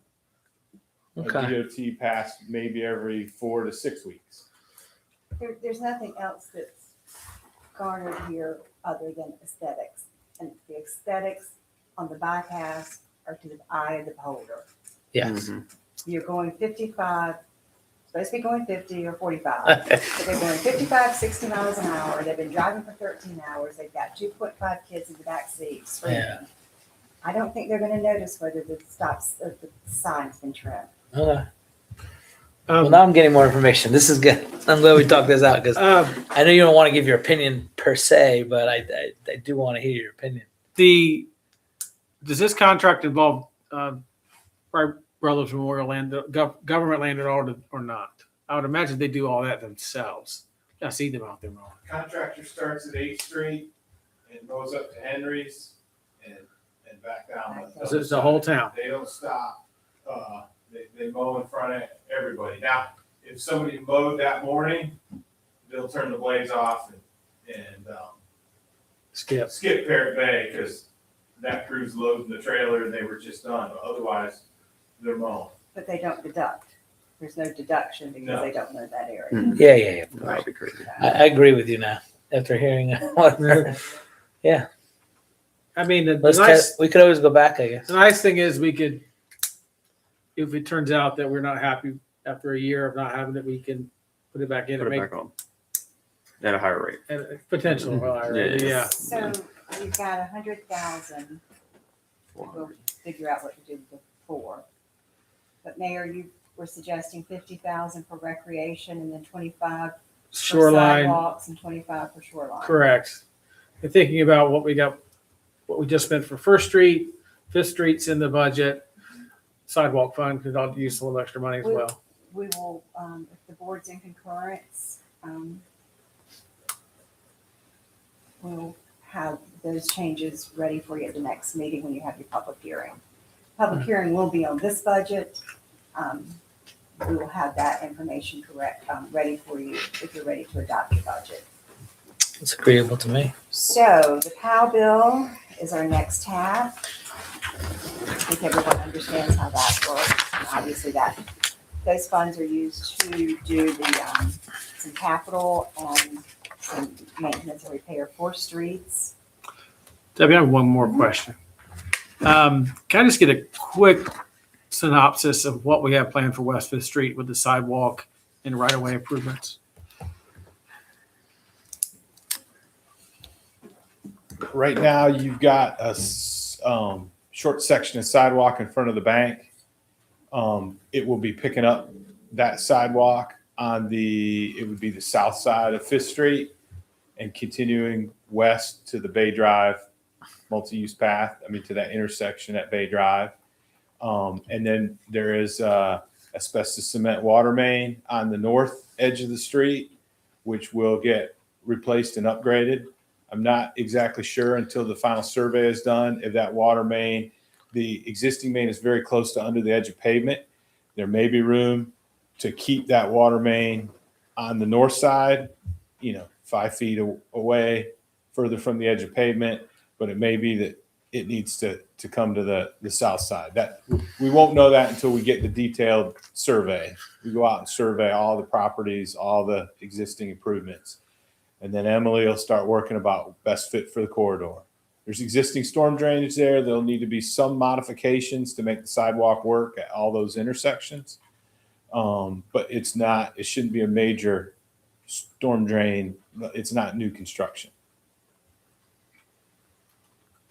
a Okay. DOT pass maybe every 4 to 6 weeks? there's nothing else that's garnered here other than aesthetics. And the aesthetics on the bypass are to the eye of the beholder. Yes. Mhm. You're going 55, supposed to be going 50 or 45. But they're going 55, 60 miles an hour. They've been driving for 13 hours. They've got 2.5 kids in the back seat screaming. Yeah. I don't think they're going to notice whether the sign's been trimmed. Okay. Well, Um, now I'm getting more information. This is good. I'm glad we talked this out because um, I know you don't want to give your opinion per se, but I do want to hear your opinion. does this contract involve Wright Brothers Memorial land, government land at all, or not? I would imagine they do all that themselves. I see them out there mowing. Contractor starts at 8th Street and goes up to Henry's and back down. So it's the whole town. They don't stop. They mow in front of everybody. Now, if somebody mowed that morning, they'll turn the blades off and Skip. skip Parrot Bay because that crew's loading the trailer and they were just done. But otherwise, they're mowing. But they don't deduct. There's no deduction because No. they don't know that area. Mhm. Yeah. That would be crazy. I agree with you now after hearing what. I mean, the Let's nice, test. We could always go back, I guess. the nice thing is we could, if it turns out that we're not happy after a year of not having it, we can put it back in Put and it make back on at a higher rate. a potential. Yeah. Yeah. So you've got 100,000. We'll figure out what to do with the 4. But Mayor, you were suggesting 50,000 for recreation and then 25 for Shoreline, sidewalks and 25 for shoreline. correct. And thinking about what we just spent for First Street, Fifth Street's in the budget. Sidewalk fund could all use a little extra money as well. We will, if the board's in concurrence, we'll have those changes ready for you at the next meeting when you have your public hearing. Public hearing will be on this budget. We will have that information ready for you if you're ready to adopt your budget. It's agreeable to me. So the POW bill is our next tab. I think everyone understands how that works. And obviously those funds are used to do some capital and some maintenance and repair for streets. Debbie, I have one more question. Can I just get a quick synopsis of what we have planned for West Fifth Street with the sidewalk and right-of-way improvements? Right now, you've got a short section of sidewalk in front of the bank. It will be picking up that sidewalk on it would be the south side of Fifth Street and continuing west to the Bay Drive multi-use path, to that intersection at Bay Drive. And then there is asbestos cement water main on the north edge of the street, which will get replaced and upgraded. I'm not exactly sure until the final survey is done if that water main, the existing main is very close to under the edge of pavement. There may be room to keep that water main on the north side, 5 feet away, further from the edge of pavement, but it may be that it needs to come to the south side. That we won't know that until we get the detailed survey. We go out and survey all the properties, all the existing improvements. And then Emily will start working about best fit for the corridor. There's existing storm drainage there. There'll need to be some modifications to make the sidewalk work at all those intersections. But it shouldn't be a major storm drain. It's not new construction.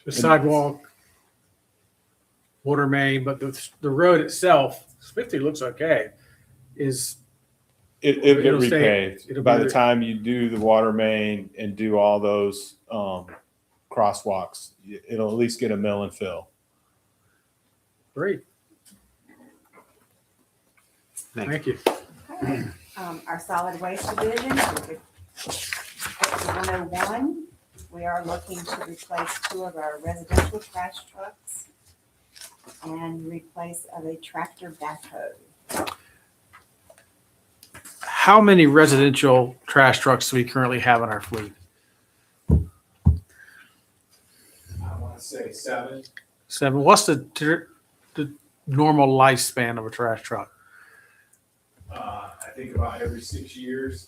The sidewalk, water main, but the road itself, 50 looks okay, it'll It'll get stay- repaved. By the time you do the water main and do all those crosswalks, it'll at least get a mill and fill. Great. Thank you. Our solid waste division, up to 101, we are looking to replace 2 of our residential trash trucks and replace of a tractor backhoe. How many residential trash trucks do we currently have in our fleet? I want to say 7. 7. What's the normal lifespan of a trash truck? I think about every 6 years.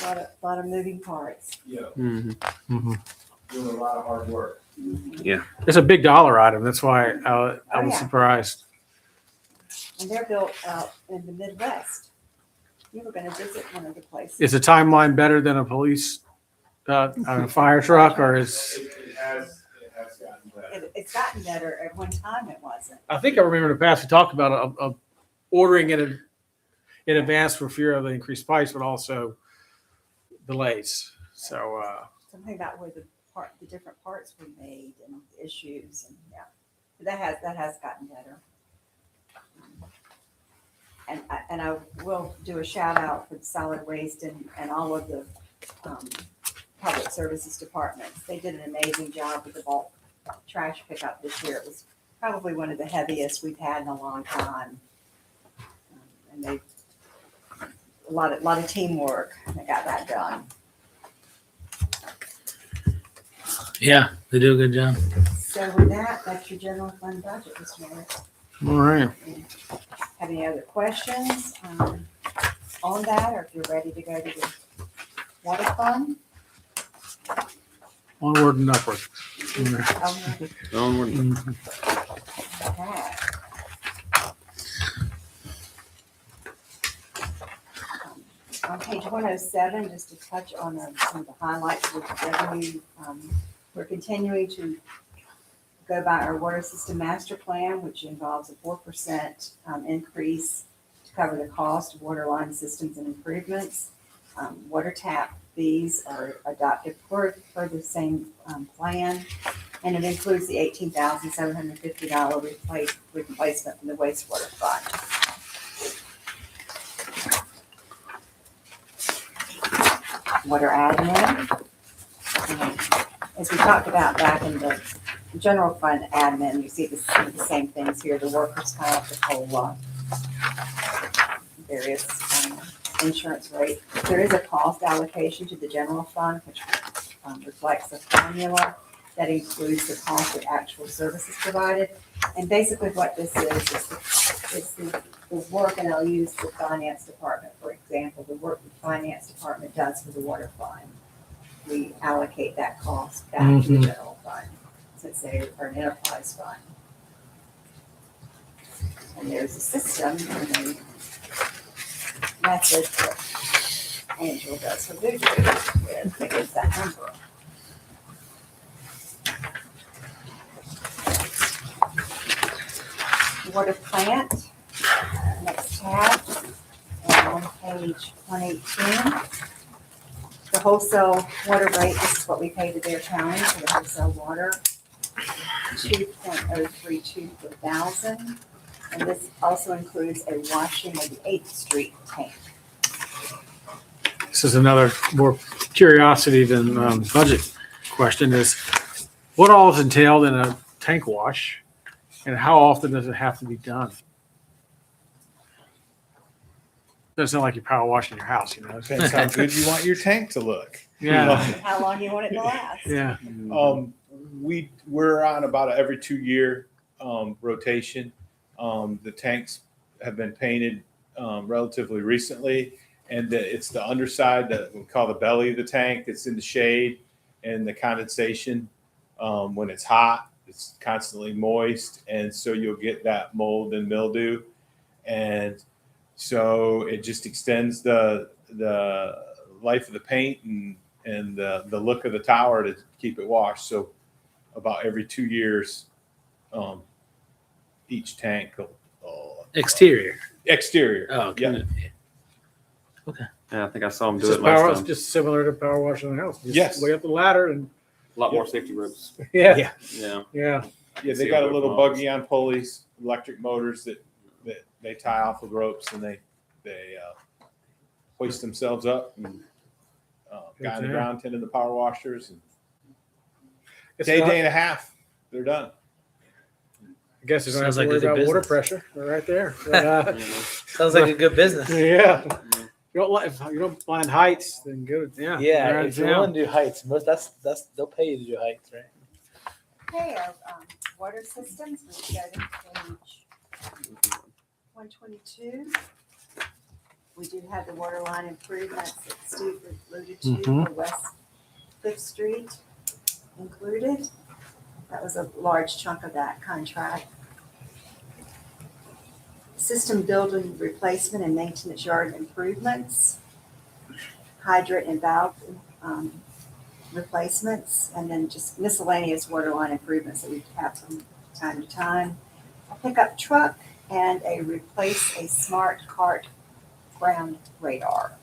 A lot of moving parts. Yeah, Mm-hmm. doing a lot of hard work. It's a big dollar item. That's why I was yeah. surprised. And they're built out in the Midwest. You were gonna visit one of the places. Is the timeline better than a police, a fire truck, or is? It has gotten better. It's gotten better. At one time it wasn't. I think I remember in the past we talked about ordering it in advance for fear of the increased price, but also delays. So Something about where the different parts were made and issues and yeah. That has gotten better. And I will do a shout out for the solid waste and all of the public services departments. They did an amazing job with the bulk trash pickup this year. It was probably one of the heaviest we've had in a long time. And they a lot of teamwork that got that done. Yeah, they do a good job. So with that, that's your general fund budget, Mr. Mayor. all right. Have any other questions on that, or if you're ready to go to the water fund? Onward and upward. Onward. Okay. On page 107, just to touch on some of the highlights of the revenue, we're continuing to go by our water system master plan, which involves a 4% increase to cover the cost of water line systems and improvements. Water tap fees are adopted per the same plan, and it includes the $18,750 replacement from the wastewater fund. Water admin. As we talked about back in the general fund admin, you see the same things here, the workers' comp, the COLA, various insurance rate. There is a cost allocation to the general fund, which reflects a formula that includes the cost of actual services provided. And basically what this is the work, and I'll use the finance department, for example, the work the finance department does for the water fund. We allocate that cost back to the general fund, since they are an enterprise fund. And there's a system and a method that Angela does her Voodoo with against that number. Water plant, next tab, and on page 118. The wholesale water rate, this is what we pay to Dare County for the wholesale water, 2.032 per thousand. And this also includes a washing of the 8th Street tank. This is another more curiosity than budget question is, what all is entailed in a tank wash, and how often does it have to be done? Doesn't sound like you're power washing your house, you know? Depends how good you want your tank to look. Yeah, How long you want it to last? yeah. We're on about a every 2 year rotation. The tanks have been painted relatively recently, and it's the underside that we call the belly of the tank. It's in the shade, and the condensation when it's hot, it's constantly moist, and so you'll get that mold and mildew, and so it just extends the life of the paint and the look of the tower to keep it washed. So about every 2 years, each tank Exterior. exterior. Oh, Yeah. okay. Yeah, I think I saw him It's do just it power, last it's time. just similar to power washing the house. Just Yes. Way up the ladder and, A lot more safety ropes. yeah, Yeah. Yeah. yeah. Yeah, they See got a it little move on. buggy on pulleys, electric motors that they tie off with ropes, and they hoist themselves up and guy on the Yeah. ground tending the power washers, and It's day not- and a half, they're done. I guess you don't have Sounds to like a worry good about water business. pressure. They're right there. But, Sounds like a good business. yeah. If you don't mind heights, then good. Yeah. Yeah, Right if you down. want to do heights, that's they'll pay you to do heights, right? Okay, our water systems, we go to page 122. We do have the water line improvements that Steve alluded to for West Fifth Street included. That was a large chunk of that contract. System building replacement and maintenance yard improvements, hydrant and valve replacements, and then just miscellaneous water line improvements that we have from time to time. A pickup truck and replace a smart cart ground radar.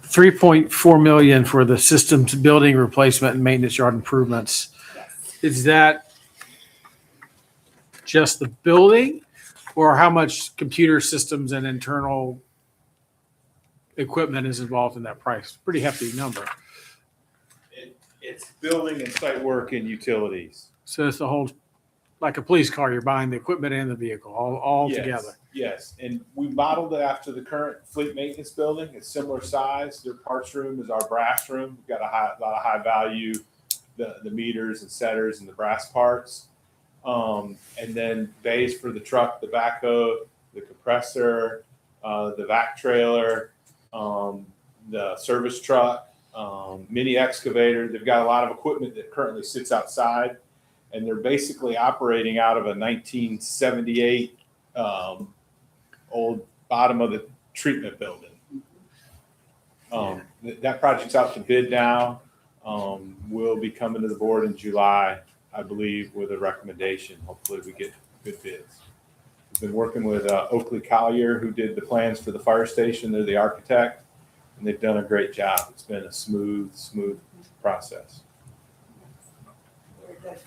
3.4 million for the systems building replacement and maintenance yard improvements. Yes. Is that just the building, or how much computer systems and internal equipment is involved in that price? Pretty hefty number. It's building and site work and utilities. So it's the whole, like a police car, you're buying the equipment and the vehicle all Yes, together. Yes, and we modeled it after the current fleet maintenance building. It's similar size. Their parts room is our brass room. We've got a lot of high value, the meters and setters and the brass parts. And then bays for the truck, the backhoe, the compressor, the vac trailer, the service truck, mini excavator. They've got a lot of equipment that currently sits outside, and they're basically operating out of a 1978 old bottom of the treatment building. That project's out to bid now. We'll be coming to the board in July, I believe, with a recommendation. Hopefully we get good bids. We've been working with Oakley Collier, who did the plans for the fire station. They're the architect, and they've done a great job. It's been a smooth process. Very good.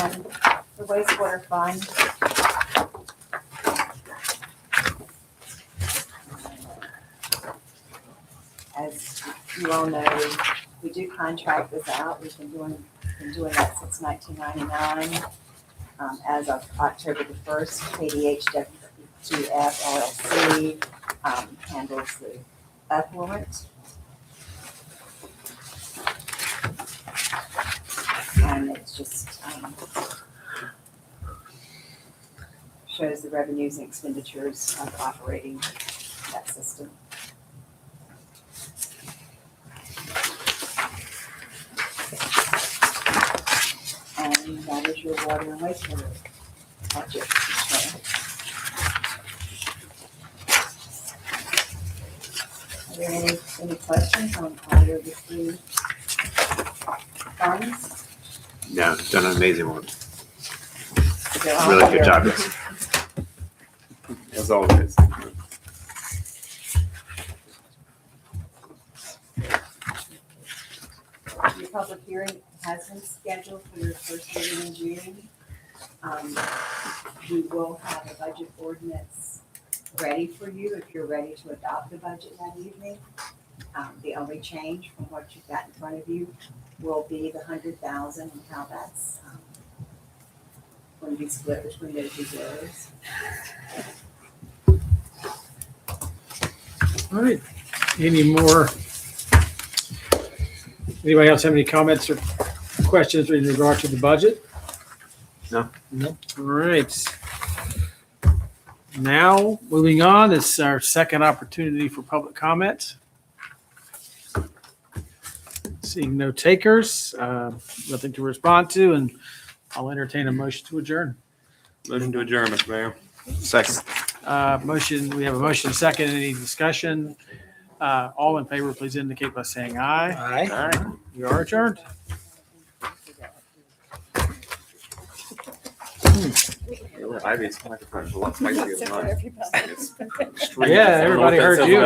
And the wastewater fund. As you all know, we do contract this out. We've been doing that since 1999. As of October the 1st, KDHWF LLC handles the effluent. And it's just shows the revenues and expenditures of operating that system. And that is your water and wastewater budget. Are there any questions on either of the three funds? Yeah, done an amazing one. They're all Really good here. job, guys. As always. public hearing has been scheduled for your first meeting in June. We will have a budget ordinance ready for you if you're ready to adopt the budget that evening. The only change from what you've got in front of you will be the 100,000 and how that's going to be split between those reserves. All right. Anybody else have any comments or questions in regard to the budget? No. No. All right. Now, moving on, it's our second opportunity for public comment. Seeing no takers, nothing to respond to, and I'll entertain a motion to adjourn. Motion to adjourn, Mr. Mayor. Second. We have a motion second. Any discussion? All in favor, please indicate by saying aye. Aye. All right, we are adjourned. Ivy's microphone is a lot spicier than mine. Yeah, everybody heard you.